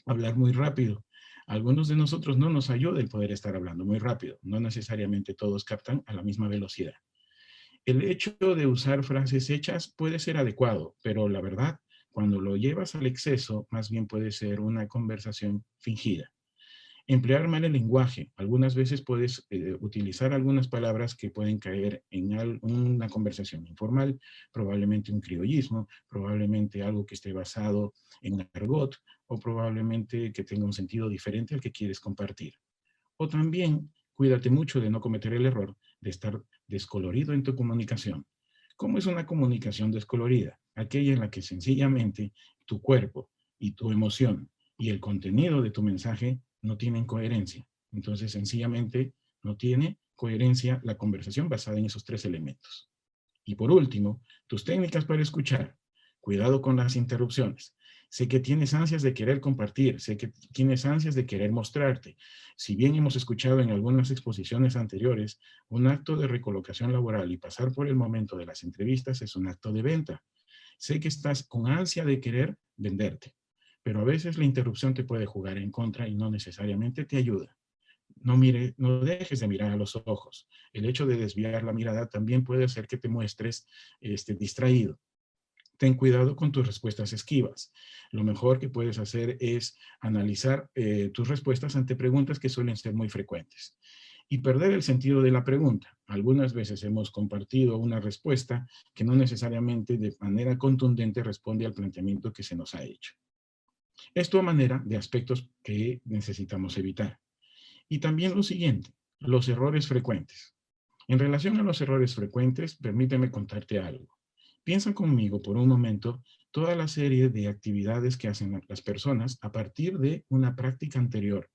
Hablar muy rápido. A algunos de nosotros no nos ayuda el poder estar hablando muy rápido. No necesariamente todos captan a la misma velocidad. El hecho de usar frases hechas puede ser adecuado, pero la verdad, cuando lo llevas al exceso, más bien puede ser una conversación fingida. Emplear mal el lenguaje. Algunas veces puedes utilizar algunas palabras que pueden caer en una conversación informal, probablemente un criollismo, probablemente algo que esté basado en argot o probablemente que tenga un sentido diferente al que quieres compartir. O también cuídate mucho de no cometer el error de estar descolorido en tu comunicación. ¿Cómo es una comunicación descolorida? Aquella en la que sencillamente tu cuerpo y tu emoción y el contenido de tu mensaje no tienen coherencia. Entonces, sencillamente no tiene coherencia la conversación basada en esos 3 elementos. Y por último, tus técnicas para escuchar. Cuidado con las interrupciones. Sé que tienes ansias de querer compartir, sé que tienes ansias de querer mostrarte. Si bien hemos escuchado en algunas exposiciones anteriores, un acto de recolocación laboral y pasar por el momento de las entrevistas es un acto de venta. Sé que estás con ansia de querer venderte, pero a veces la interrupción te puede jugar en contra y no necesariamente te ayuda. No dejes de mirar a los ojos. El hecho de desviar la mirada también puede hacer que te muestres distraído. Ten cuidado con tus respuestas esquivas. Lo mejor que puedes hacer es analizar tus respuestas ante preguntas que suelen ser muy frecuentes. Y perder el sentido de la pregunta. Algunas veces hemos compartido una respuesta que no necesariamente de manera contundente responde al planteamiento que se nos ha hecho. Esto a manera de aspectos que necesitamos evitar. Y también lo siguiente, los errores frecuentes. En relación a los errores frecuentes, permíteme contarte algo. Piensa conmigo por un momento toda la serie de actividades que hacen las personas a partir de una práctica anterior.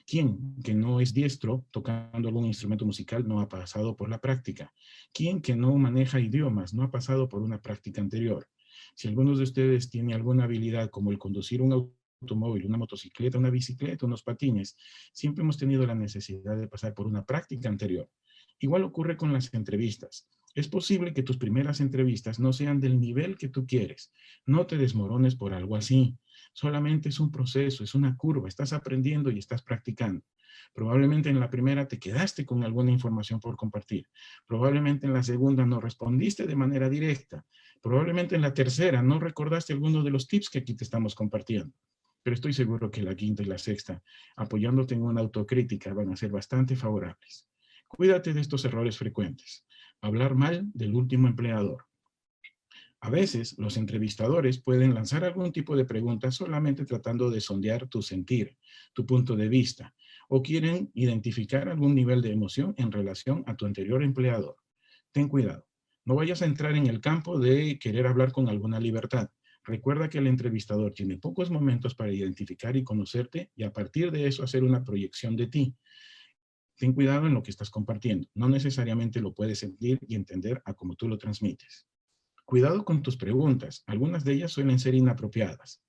¿Quién que no es diestro tocando algún instrumento musical no ha pasado por la práctica? ¿Quién que no maneja idiomas no ha pasado por una práctica anterior? Si algunos de ustedes tienen alguna habilidad como el conducir un automóvil, una motocicleta, una bicicleta, unos patines, siempre hemos tenido la necesidad de pasar por una práctica anterior. Igual ocurre con las entrevistas. Es posible que tus primeras entrevistas no sean del nivel que tú quieres. No te desmorones por algo así. Solamente es un proceso, es una curva. Estás aprendiendo y estás practicando. Probablemente en la primera te quedaste con alguna información por compartir. Probablemente en la segunda no respondiste de manera directa. Probablemente en la tercera no recordaste alguno de los tips que aquí te estamos compartiendo. Pero estoy seguro que la quinta y la sexta, apoyándote en una autocrítica, van a ser bastante favorables. Cuídate de estos errores frecuentes. Hablar mal del último empleador. A veces, los entrevistadores pueden lanzar algún tipo de pregunta solamente tratando de sondear tu sentir, tu punto de vista, o quieren identificar algún nivel de emoción en relación a tu anterior empleador. Ten cuidado. No vayas a entrar en el campo de querer hablar con alguna libertad. Recuerda que el entrevistador tiene pocos momentos para identificar y conocerte y a partir de eso hacer una proyección de ti. Ten cuidado en lo que estás compartiendo. No necesariamente lo puedes sentir y entender a como tú lo transmites. Cuidado con tus preguntas. Algunas de ellas suelen ser inapropiadas.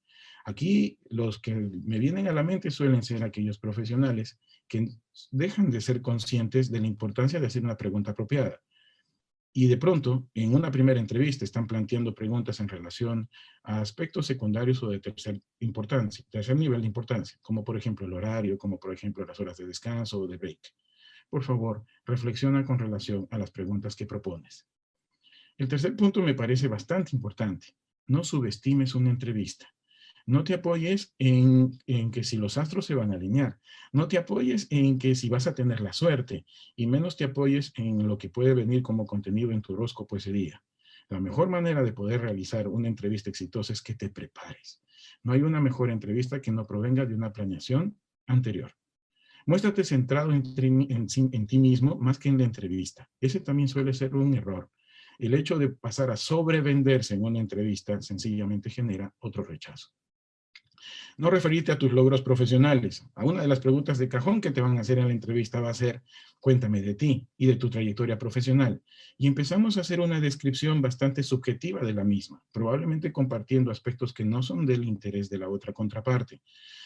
Aquí los que me vienen a la mente suelen ser aquellos profesionales que dejan de ser conscientes de la importancia de hacer una pregunta apropiada. Y de pronto, en una primera entrevista, están planteando preguntas en relación a aspectos secundarios o de tercer nivel de importancia, como por ejemplo el horario, como por ejemplo las horas de descanso o de break. Por favor, reflexiona con relación a las preguntas que propones. El tercer punto me parece bastante importante. No subestimes una entrevista. No te apoyes en que si los astros se van a alinear. No te apoyes en que si vas a tener la suerte. Y menos te apoyes en lo que puede venir como contenido en tu horóscopo ese día. La mejor manera de poder realizar una entrevista exitosa es que te prepares. No hay una mejor entrevista que no provenga de una planeación anterior. Muéstrate centrado en ti mismo más que en la entrevista. Ese también suele ser un error. El hecho de pasar a sobrevenderse en una entrevista sencillamente genera otro rechazo. No referirte a tus logros profesionales. A una de las preguntas de cajón que te van a hacer en la entrevista va a ser, cuéntame de ti y de tu trayectoria profesional. Y empezamos a hacer una descripción bastante subjetiva de la misma, probablemente compartiendo aspectos que no son del interés de la otra contraparte.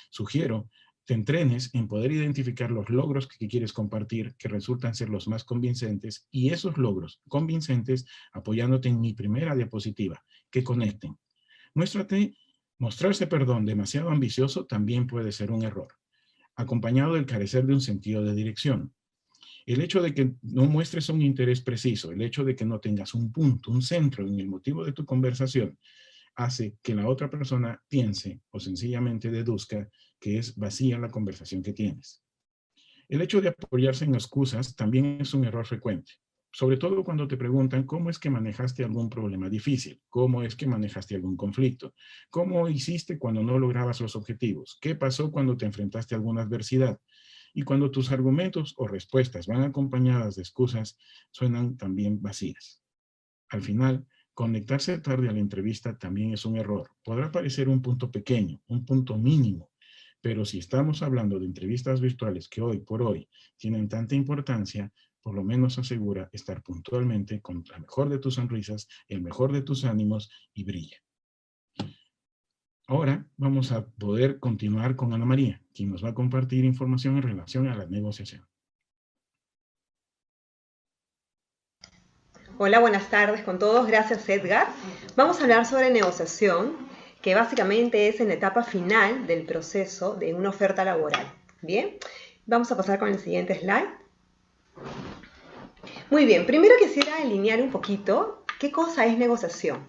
Sugiero te entrenes en poder identificar los logros que quieres compartir, que resultan ser los más convincentes, y esos logros convincentes apoyándote en mi primera diapositiva, que conecten. Mostrarse demasiado ambicioso también puede ser un error, acompañado del carecer de un sentido de dirección. El hecho de que no muestres un interés preciso, el hecho de que no tengas un punto, un centro en el motivo de tu conversación, hace que la otra persona piense o sencillamente deduzca que es vacía la conversación que tienes. El hecho de apoyarse en excusas también es un error frecuente, sobre todo cuando te preguntan cómo es que manejaste algún problema difícil, cómo es que manejaste algún conflicto, cómo hiciste cuando no lograbas los objetivos, qué pasó cuando te enfrentaste a alguna adversidad. Y cuando tus argumentos o respuestas van acompañadas de excusas, suenan también vacías. Al final, conectarse tarde a la entrevista también es un error. Podrá parecer un punto pequeño, un punto mínimo, pero si estamos hablando de entrevistas virtuales que hoy por hoy tienen tanta importancia, por lo menos asegura estar puntualmente con la mejor de tus sonrisas, el mejor de tus ánimos y brilla. Ahora vamos a poder continuar con Ana María, quien nos va a compartir información en relación a la negociación. Hola, buenas tardes con todos. Gracias, Edgar. Vamos a hablar sobre negociación, que básicamente es en la etapa final del proceso de una oferta laboral. Bien, vamos a pasar con el siguiente slide. Muy bien, primero quisiera alinear un poquito qué cosa es negociación.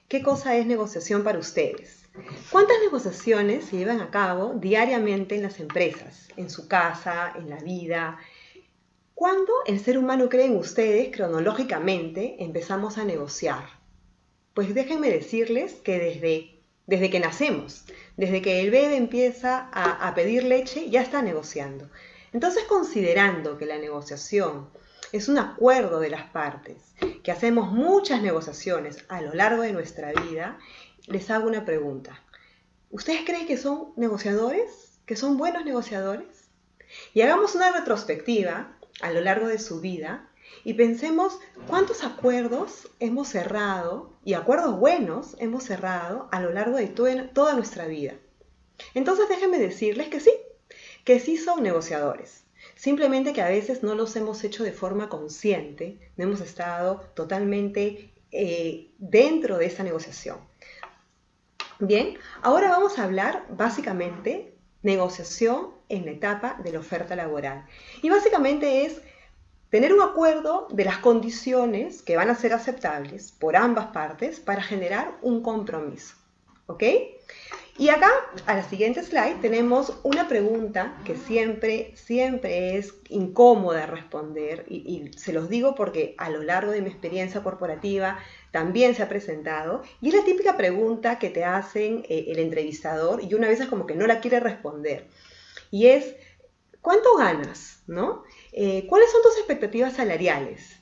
¿Qué cosa es negociación para ustedes? ¿Cuántas negociaciones se llevan a cabo diariamente en las empresas, en su casa, en la vida? ¿Cuándo el ser humano cree en ustedes cronológicamente empezamos a negociar? Pues déjenme decirles que desde que nacemos, desde que el bebé empieza a pedir leche, ya está negociando. Entonces, considerando que la negociación es un acuerdo de las partes, que hacemos muchas negociaciones a lo largo de nuestra vida, les hago una pregunta. ¿Ustedes creen que son negociadores? ¿Que son buenos negociadores? Y hagamos una retrospectiva a lo largo de su vida y pensemos cuántos acuerdos hemos cerrado y acuerdos buenos hemos cerrado a lo largo de toda nuestra vida. Entonces déjenme decirles que sí son negociadores. Simplemente que a veces no los hemos hecho de forma consciente, no hemos estado totalmente dentro de esa negociación. Bien, ahora vamos a hablar básicamente negociación en la etapa de la oferta laboral. Y básicamente es tener un acuerdo de las condiciones que van a ser aceptables por ambas partes para generar un compromiso. ¿Ok? Y acá, a la siguiente slide, tenemos una pregunta que siempre es incómoda responder, y se los digo porque a lo largo de mi experiencia corporativa también se ha presentado, y es la típica pregunta que te hacen el entrevistador, y una vez es como que no la quiere responder, y es, ¿cuánto ganas? ¿No? ¿Cuáles son tus expectativas salariales?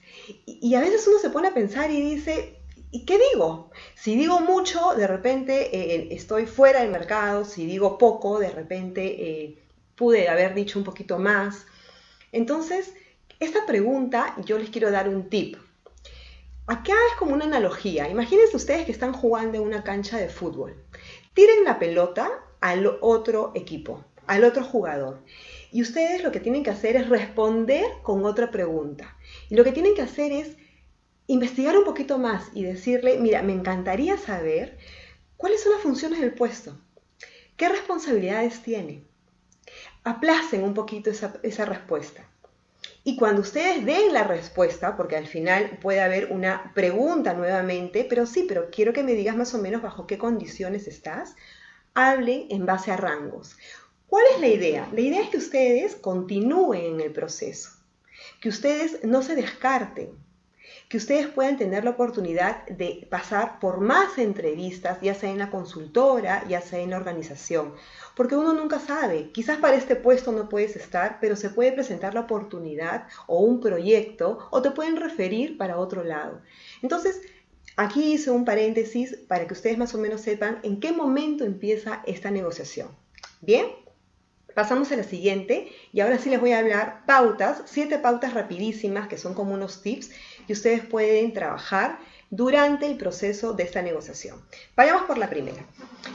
Y a veces uno se pone a pensar y dice, ¿y qué digo? Si digo mucho, de repente estoy fuera del mercado. Si digo poco, de repente pude haber dicho un poquito más. Entonces, esta pregunta yo les quiero dar un tip. Acá es como una analogía. Imagínense ustedes que están jugando en una cancha de fútbol. Tiren la pelota al otro equipo, al otro jugador. Y ustedes lo que tienen que hacer es responder con otra pregunta. Y lo que tienen que hacer es investigar un poquito más y decirle, mira, me encantaría saber cuáles son las funciones del puesto, qué responsabilidades tiene. Aplacen un poquito esa respuesta. Y cuando ustedes den la respuesta, porque al final puede haber una pregunta nuevamente, pero quiero que me digas más o menos bajo qué condiciones estás, hablen en base a rangos. ¿Cuál es la idea? La idea es que ustedes continúen en el proceso, que ustedes no se descarten, que ustedes puedan tener la oportunidad de pasar por más entrevistas, ya sea en la consultora, ya sea en la organización, porque uno nunca sabe, quizás para este puesto no puedes estar, pero se puede presentar la oportunidad o un proyecto, o te pueden referir para otro lado. Entonces, aquí hice un paréntesis para que ustedes más o menos sepan en qué momento empieza esta negociación. ¿Bien? Pasamos a la siguiente, y ahora sí les voy a hablar 7 pautas rapidísimas que son como unos tips que ustedes pueden trabajar durante el proceso de esta negociación. Vayamos por la primera.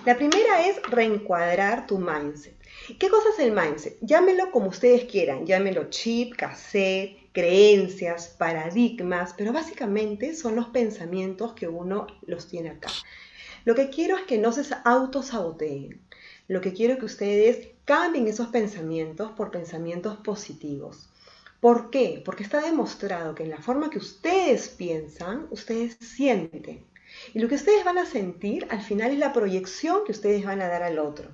La primera es reencuadrar tu mindset. ¿Qué cosa es el mindset? Llámelo como ustedes quieran, llámelo chip, cassette, creencias, paradigmas, pero básicamente son los pensamientos que uno los tiene acá. Lo que quiero es que no se autosaboteen. Lo que quiero es que ustedes cambien esos pensamientos por pensamientos positivos. ¿Por qué? Porque está demostrado que en la forma que ustedes piensan, ustedes sienten. Y lo que ustedes van a sentir al final es la proyección que ustedes van a dar al otro.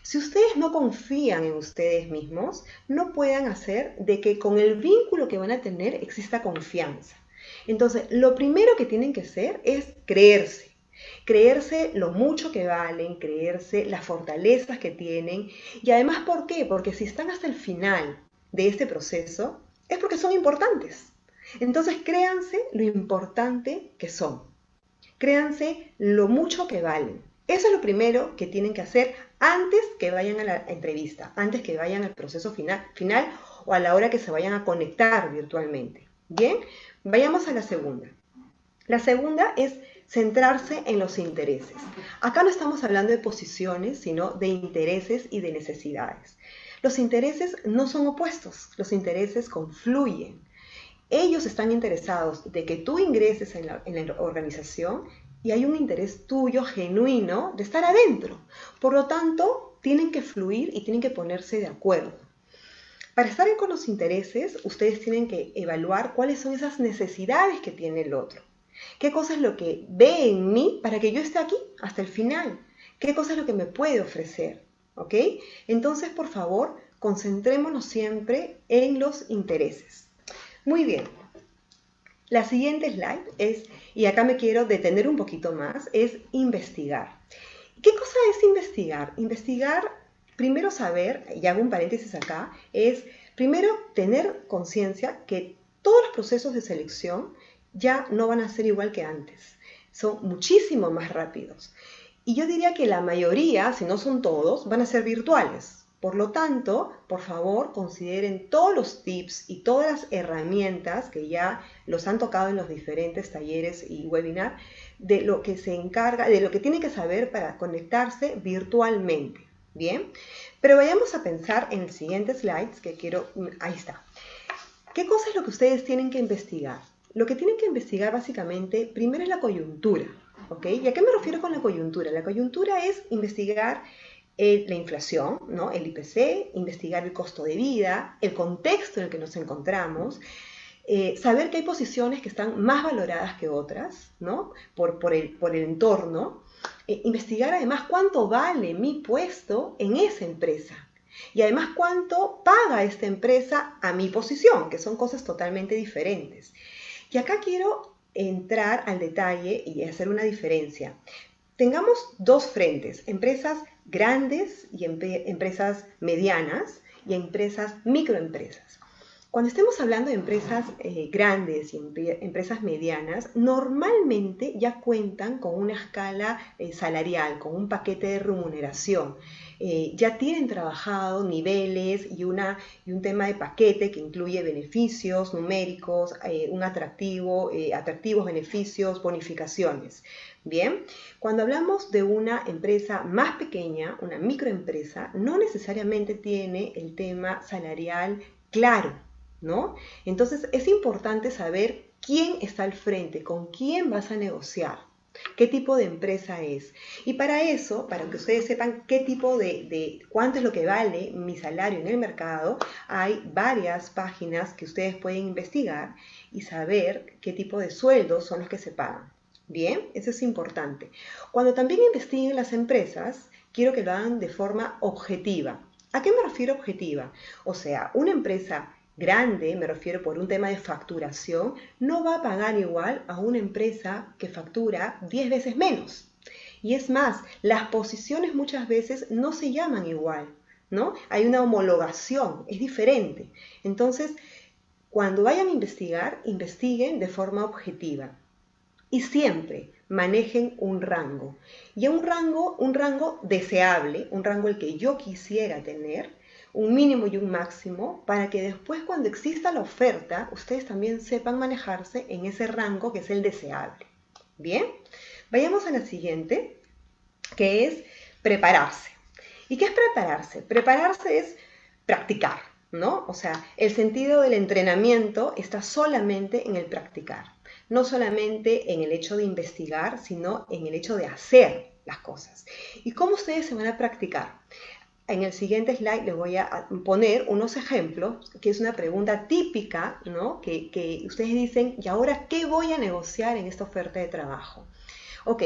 Si ustedes no confían en ustedes mismos, no puedan hacer de que con el vínculo que van a tener exista confianza. Entonces, lo primero que tienen que hacer es creerse. Creerse lo mucho que valen, creerse las fortalezas que tienen. Y además, ¿por qué? Porque si están hasta el final de este proceso, es porque son importantes. Entonces, créanse lo importante que son. Créanse lo mucho que valen. Eso es lo primero que tienen que hacer antes que vayan a la entrevista, antes que vayan al proceso final o a la hora que se vayan a conectar virtualmente. Bien, vayamos a la segunda. La segunda es centrarse en los intereses. Acá no estamos hablando de posiciones, sino de intereses y de necesidades. Los intereses no son opuestos, los intereses confluyen. Ellos están interesados de que tú ingreses en la organización y hay un interés tuyo genuino de estar adentro. Por lo tanto, tienen que fluir y tienen que ponerse de acuerdo. Para estar con los intereses, ustedes tienen que evaluar cuáles son esas necesidades que tiene el otro. ¿Qué cosa es lo que ve en mí para que yo esté aquí hasta el final? ¿Qué cosa es lo que me puede ofrecer? ¿Ok? Entonces, por favor, concentrémonos siempre en los intereses. Muy bien. La siguiente slide es, y acá me quiero detener un poquito más, es investigar. ¿Qué cosa es investigar? Investigar, primero saber, y hago un paréntesis acá, es primero tener conciencia que todos los procesos de selección ya no van a ser igual que antes. Son muchísimo más rápidos. Y yo diría que la mayoría, si no son todos, van a ser virtuales. Por lo tanto, por favor, consideren todos los tips y todas las herramientas que ya los han tocado en los diferentes talleres y webinar, de lo que se encarga, de lo que tienen que saber para conectarse virtualmente. ¿Bien? Pero vayamos a pensar en el siguiente slide que quiero... Ahí está. ¿Qué cosa es lo que ustedes tienen que investigar? Lo que tienen que investigar básicamente, primero es la coyuntura, ¿ok? ¿Y a qué me refiero con la coyuntura? La coyuntura es investigar la inflación, ¿no? El IPC, investigar el costo de vida, el contexto en el que nos encontramos, saber que hay posiciones que están más valoradas que otras, ¿no? por el entorno, investigar además cuánto vale mi puesto en esa empresa y además cuánto paga esta empresa a mi posición, que son cosas totalmente diferentes. Y acá quiero entrar al detalle y hacer una diferencia. Tengamos dos frentes, empresas grandes y empresas medianas y empresas microempresas. Cuando estemos hablando de empresas grandes y empresas medianas, normalmente ya cuentan con una escala salarial, con un paquete de remuneración. Ya tienen trabajado niveles y un tema de paquete que incluye beneficios numéricos, atractivos beneficios, bonificaciones. Bien, cuando hablamos de una empresa más pequeña, una microempresa, no necesariamente tiene el tema salarial claro, ¿no? Entonces es importante saber quién está al frente, con quién vas a negociar, qué tipo de empresa es. Y para eso, para que ustedes sepan qué tipo cuánto es lo que vale mi salario en el mercado, hay varias páginas que ustedes pueden investigar y saber qué tipo de sueldos son los que se pagan. Bien, eso es importante. Cuando también investiguen las empresas, quiero que lo hagan de forma objetiva. ¿A qué me refiero objetiva? O sea, una empresa grande, me refiero por un tema de facturación, no va a pagar igual a una empresa que factura 10 veces menos. Y es más, las posiciones muchas veces no se llaman igual, ¿no? Hay una homologación, es diferente. Entonces, cuando vayan a investigar, investiguen de forma objetiva. Y siempre manejen un rango. Y un rango deseable, un rango el que yo quisiera tener, un mínimo y un máximo, para que después cuando exista la oferta, ustedes también sepan manejarse en ese rango que es el deseable. Bien, vayamos a la siguiente, que es prepararse. ¿Y qué es prepararse? Prepararse es practicar, ¿no? O sea, el sentido del entrenamiento está solamente en el practicar. No solamente en el hecho de investigar, sino en el hecho de hacer las cosas. ¿Y cómo ustedes se van a practicar? En el siguiente slide les voy a poner unos ejemplos, que es una pregunta típica, ¿no? Que ustedes dicen, ¿y ahora qué voy a negociar en esta oferta de trabajo? Ok,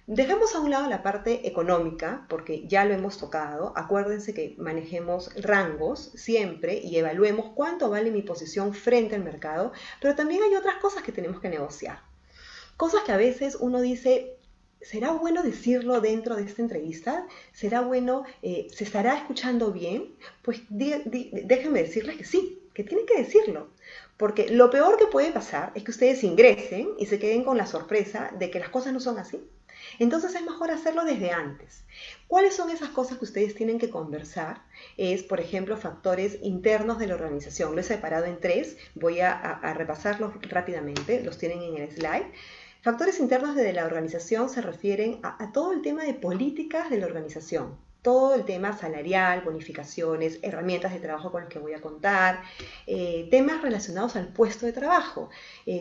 dejemos a un lado la parte económica, porque ya lo hemos tocado. Acuérdense que manejemos rangos siempre y evaluemos cuánto vale mi posición frente al mercado, pero también hay otras cosas que tenemos que negociar. Cosas que a veces uno dice, ¿será bueno decirlo dentro de esta entrevista? ¿Será bueno? ¿Se estará escuchando bien? Pues déjenme decirles que sí, que tienen que decirlo. Porque lo peor que puede pasar es que ustedes ingresen y se queden con la sorpresa de que las cosas no son así. Entonces es mejor hacerlo desde antes. ¿Cuáles son esas cosas que ustedes tienen que conversar? Es, por ejemplo, factores internos de la organización. Lo he separado en 3. Voy a repasarlos rápidamente. Los tienen en el slide. Factores internos de la organización se refieren a todo el tema de políticas de la organización, todo el tema salarial, bonificaciones, herramientas de trabajo con las que voy a contar, temas relacionados al puesto de trabajo,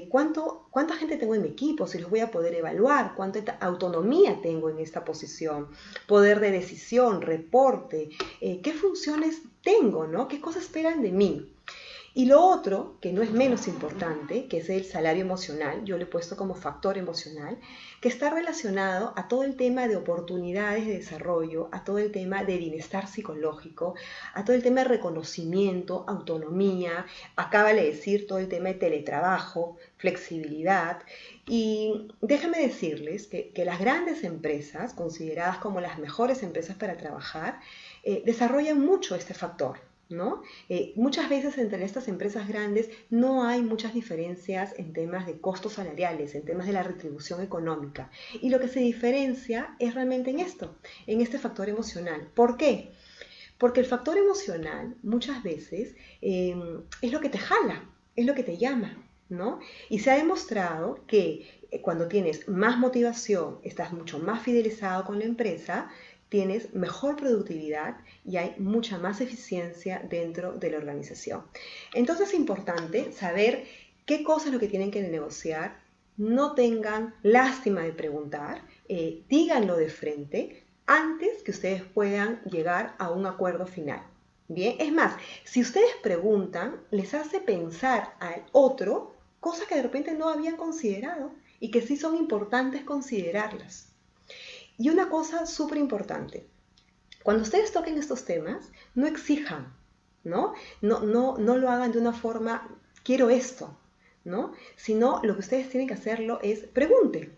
cuánta gente tengo en mi equipo, si los voy a poder evaluar, cuánta autonomía tengo en esta posición, poder de decisión, reporte, qué funciones tengo, ¿no? ¿Qué cosas esperan de mí? Y lo otro, que no es menos importante, que es el salario emocional, yo lo he puesto como factor emocional, que está relacionado a todo el tema de oportunidades de desarrollo, a todo el tema de bienestar psicológico, a todo el tema de reconocimiento, autonomía, acá vale decir todo el tema de teletrabajo, flexibilidad. Y déjenme decirles que las grandes empresas, consideradas como las mejores empresas para trabajar, desarrollan mucho este factor, ¿no? Muchas veces entre estas empresas grandes no hay muchas diferencias en temas de costos salariales, en temas de la retribución económica. Y lo que se diferencia es realmente en esto, en este factor emocional. ¿Por qué? Porque el factor emocional muchas veces es lo que te jala, es lo que te llama, ¿no? Y se ha demostrado que cuando tienes más motivación, estás mucho más fidelizado con la empresa, tienes mejor productividad y hay mucha más eficiencia dentro de la organización. Entonces es importante saber qué cosas es lo que tienen que negociar, no tengan lástima de preguntar, díganlo de frente, antes que ustedes puedan llegar a un acuerdo final. Bien, es más, si ustedes preguntan, les hace pensar al otro cosas que de repente no habían considerado y que sí son importantes considerarlas. Y una cosa súper importante, cuando ustedes toquen estos temas, no exijan, ¿no? No lo hagan de una forma, quiero esto, ¿no? Sino lo que ustedes tienen que hacerlo es pregunten.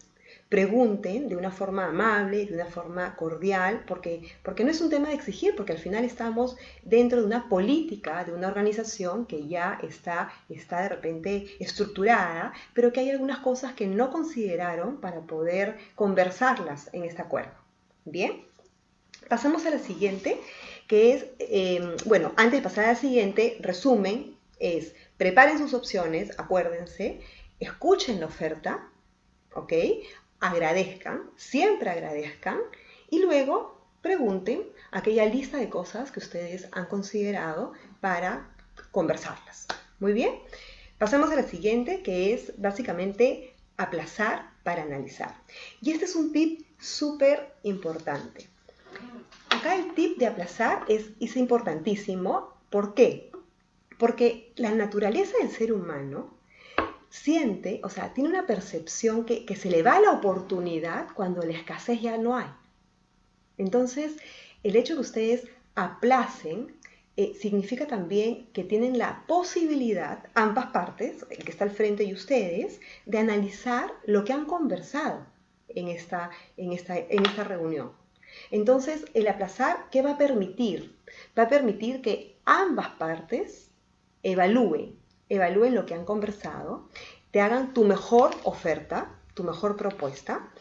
Pregunten de una forma amable, de una forma cordial, porque no es un tema de exigir, porque al final estamos dentro de una política, de una organización que ya está de repente estructurada, pero que hay algunas cosas que no consideraron para poder conversarlas en este acuerdo. Bien, pasamos a la siguiente, que es, bueno, antes de pasar a la siguiente, resumen, es preparen sus opciones, acuérdense, escuchen la oferta, ¿ok? Agradezcan, siempre agradezcan y luego pregunten aquella lista de cosas que ustedes han considerado para conversarlas. Muy bien, pasamos a la siguiente, que es básicamente aplazar para analizar. Y este es un tip súper importante. Acá el tip de aplazar es importantísimo. ¿Por qué? Porque la naturaleza del ser humano siente, o sea, tiene una percepción que se le va la oportunidad cuando la escasez ya no hay. Entonces, el hecho de que ustedes aplacen significa también que tienen la posibilidad, ambas partes, el que está al frente y ustedes, de analizar lo que han conversado en esta reunión. Entonces, el aplazar, ¿qué va a permitir? Va a permitir que ambas partes evalúen lo que han conversado, te hagan tu mejor oferta, tu mejor propuesta.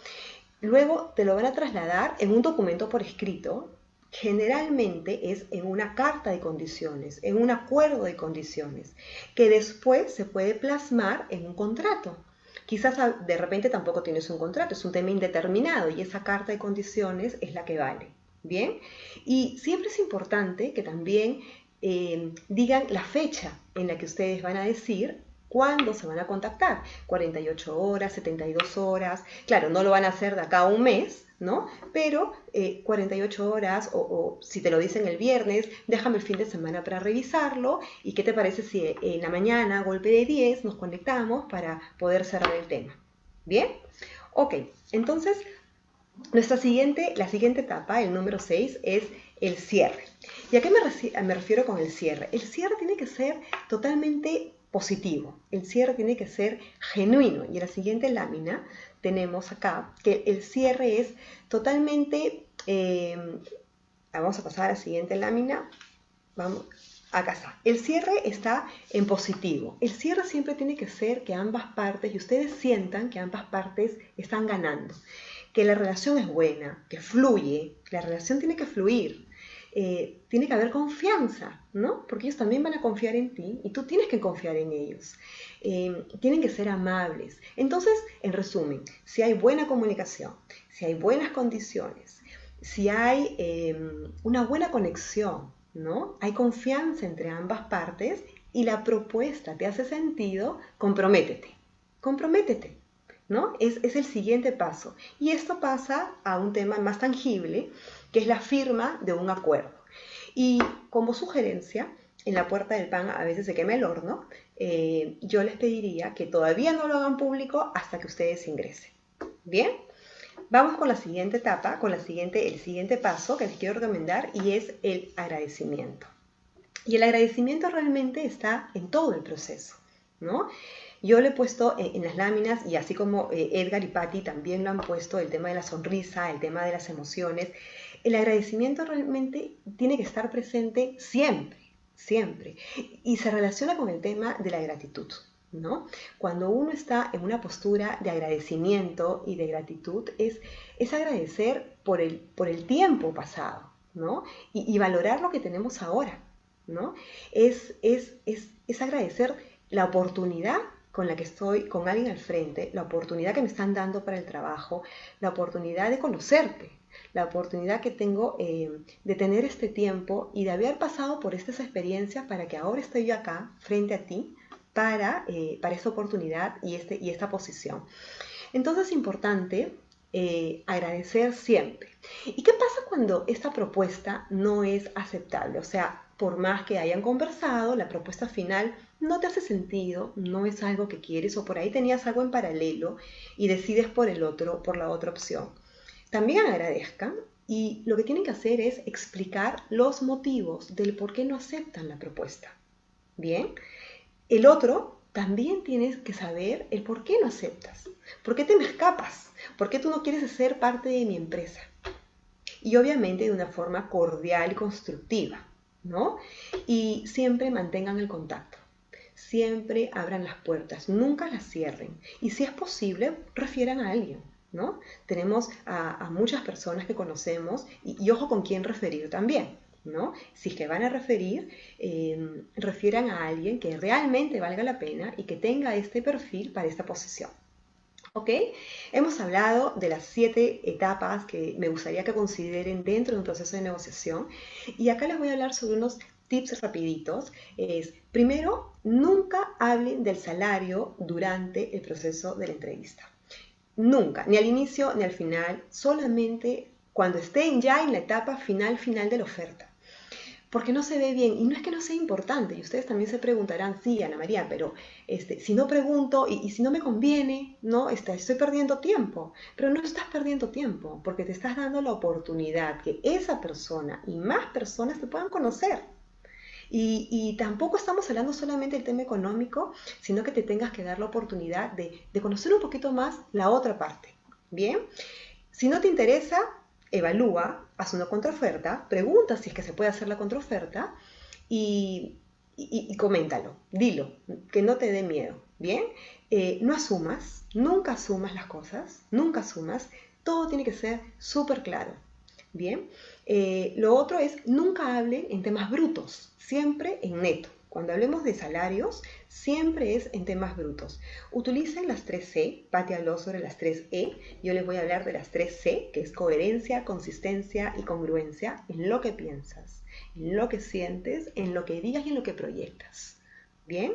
Luego te lo van a trasladar en un documento por escrito. Generalmente es en una carta de condiciones, en un acuerdo de condiciones, que después se puede plasmar en un contrato. Quizás de repente tampoco tienes un contrato, es un tema indeterminado y esa carta de condiciones es la que vale. ¿Bien? Y siempre es importante que también digan la fecha en la que ustedes van a decir cuándo se van a contactar. 48 horas, 72 horas. Claro, no lo van a hacer de acá a un mes, ¿no? Pero 48 horas o si te lo dicen el viernes, déjame el fin de semana para revisarlo y qué te parece si en la mañana, a golpe de 10, nos conectamos para poder cerrar el tema. ¿Bien? Ok, entonces la siguiente etapa, el número 6, es el cierre. ¿Y a qué me refiero con el cierre? El cierre tiene que ser totalmente positivo, el cierre tiene que ser genuino. Y en la siguiente lámina tenemos acá que el cierre es totalmente, vamos a pasar a la siguiente lámina, vamos, acá está. El cierre está en positivo. El cierre siempre tiene que ser que ambas partes, y ustedes sientan que ambas partes están ganando, que la relación es buena, que fluye, la relación tiene que fluir. Tiene que haber confianza, ¿no? Porque ellos también van a confiar en ti y tú tienes que confiar en ellos. Tienen que ser amables. Entonces, en resumen, si hay buena comunicación, si hay buenas condiciones, si hay una buena conexión, ¿no? Hay confianza entre ambas partes y la propuesta te hace sentido, comprométete. Comprométete, ¿no? Es el siguiente paso. Y esto pasa a un tema más tangible, que es la firma de un acuerdo. Y como sugerencia, en la puerta del pan a veces se quema el horno, yo les pediría que todavía no lo hagan público hasta que ustedes ingresen. ¿Bien? Vamos con la siguiente etapa, el siguiente paso que les quiero recomendar y es el agradecimiento. Y el agradecimiento realmente está en todo el proceso, ¿no? Yo le he puesto en las láminas, y así como Edgar y Patty también lo han puesto, el tema de la sonrisa, el tema de las emociones. El agradecimiento realmente tiene que estar presente siempre, siempre. Y se relaciona con el tema de la gratitud, ¿no? Cuando uno está en una postura de agradecimiento y de gratitud, es agradecer por el tiempo pasado, ¿no? Y valorar lo que tenemos ahora, ¿no? Es agradecer la oportunidad con la que estoy con alguien al frente, la oportunidad que me están dando para el trabajo, la oportunidad de conocerte, la oportunidad que tengo de tener este tiempo y de haber pasado por estas experiencias para que ahora estoy yo acá frente a ti para esta oportunidad y esta posición. Entonces es importante agradecer siempre. ¿Y qué pasa cuando esta propuesta no es aceptable? O sea, por más que hayan conversado, la propuesta final no te hace sentido, no es algo que quieres, o por ahí tenías algo en paralelo y decides por la otra opción. También agradezcan, y lo que tienen que hacer es explicar los motivos del por qué no aceptan la propuesta. Bien, el otro también tienes que saber el por qué no aceptas, por qué te me escapas, por qué tú no quieres ser parte de mi empresa. Y obviamente de una forma cordial y constructiva, ¿no? Y siempre mantengan el contacto. Siempre abran las puertas, nunca las cierren. Y si es posible, refieran a alguien, ¿no? Tenemos a muchas personas que conocemos y ojo con quién referir también, ¿no? Si es que van a referir, refieran a alguien que realmente valga la pena y que tenga este perfil para esta posición. ¿Ok? Hemos hablado de las 7 etapas que me gustaría que consideren dentro de un proceso de negociación y acá les voy a hablar sobre unos tips rapiditos. Primero, nunca hablen del salario durante el proceso de la entrevista. Nunca, ni al inicio ni al final, solamente cuando estén ya en la etapa final de la oferta. Porque no se ve bien, y no es que no sea importante, y ustedes también se preguntarán, sí, Ana María, pero si no pregunto y si no me conviene, no, estoy perdiendo tiempo, pero no estás perdiendo tiempo, porque te estás dando la oportunidad que esa persona y más personas te puedan conocer. Y tampoco estamos hablando solamente del tema económico, sino que te tengas que dar la oportunidad de conocer un poquito más la otra parte. Bien, si no te interesa, evalúa, haz una contraoferta, pregunta si es que se puede hacer la contraoferta y coméntalo, dilo, que no te dé miedo, ¿bien? No asumas, nunca asumas las cosas, nunca asumas, todo tiene que ser súper claro, ¿bien? Lo otro es, nunca hablen en temas brutos, siempre en neto. Cuando hablemos de salarios, siempre es en temas brutos. Utilicen las 3C, Patti habló sobre las 3E, yo les voy a hablar de las 3C, que es coherencia, consistencia y congruencia en lo que piensas, en lo que sientes, en lo que digas y en lo que proyectas. Bien,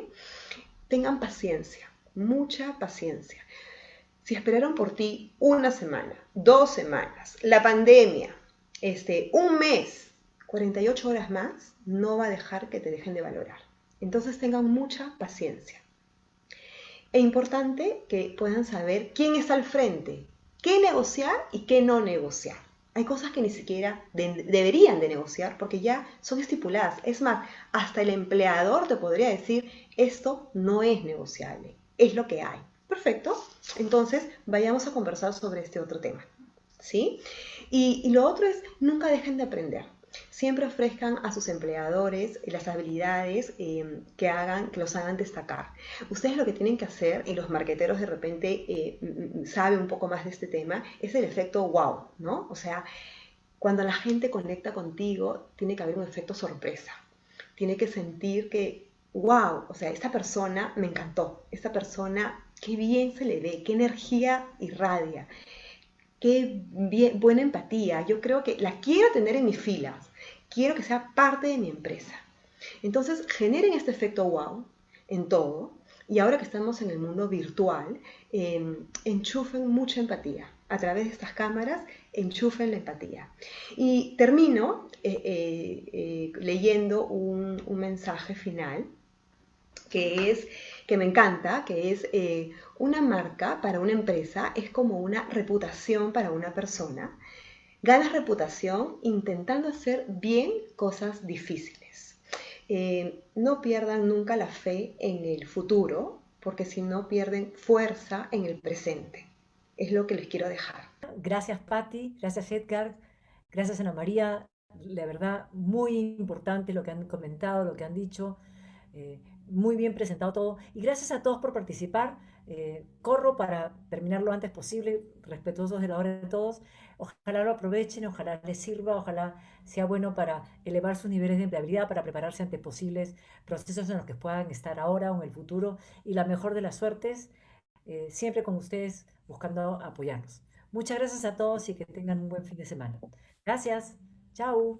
tengan paciencia, mucha paciencia. Si esperaron por ti una semana, 2 semanas, la pandemia, un mes, 48 horas más, no va a dejar que te dejen de valorar. Entonces tengan mucha paciencia. Es importante que puedan saber quién está al frente, qué negociar y qué no negociar. Hay cosas que ni siquiera deberían de negociar porque ya son estipuladas. Es más, hasta el empleador te podría decir, esto no es negociable, es lo que hay. Perfecto, entonces vayamos a conversar sobre este otro tema, ¿sí? Y lo otro es, nunca dejen de aprender. Siempre ofrezcan a sus empleadores las habilidades que los hagan destacar. Ustedes lo que tienen que hacer, y los marqueteros de repente saben un poco más de este tema, es el efecto wow, ¿no? O sea, cuando la gente conecta contigo, tiene que haber un efecto sorpresa. Tiene que sentir que, wow, o sea, esta persona me encantó, esta persona, qué bien se le ve, qué energía irradia. Qué bien, buena empatía. Yo creo que la quiero tener en mis filas. Quiero que sea parte de mi empresa. Entonces, generen este efecto wow en todo. Y ahora que estamos en el mundo virtual, enchufen mucha empatía. A través de estas cámaras, enchufen la empatía. Y termino leyendo un mensaje final que me encanta, que es una marca para una empresa es como una reputación para una persona. Ganas reputación intentando hacer bien cosas difíciles. No pierdan nunca la fe en el futuro, porque si no pierden fuerza en el presente. Es lo que les quiero dejar. Gracias, Patti, gracias, Edgar, gracias, Ana María. La verdad, muy importante lo que han comentado, lo que han dicho. Muy bien presentado todo. Y gracias a todos por participar. Corro para terminar lo antes posible, respetuosos de la hora de todos. Ojalá lo aprovechen, ojalá les sirva, ojalá sea bueno para elevar sus niveles de empleabilidad, para prepararse ante posibles procesos en los que puedan estar ahora o en el futuro. Y la mejor de las suertes, siempre con ustedes buscando apoyarnos. Muchas gracias a todos y que tengan un buen fin de semana. Gracias. Chao.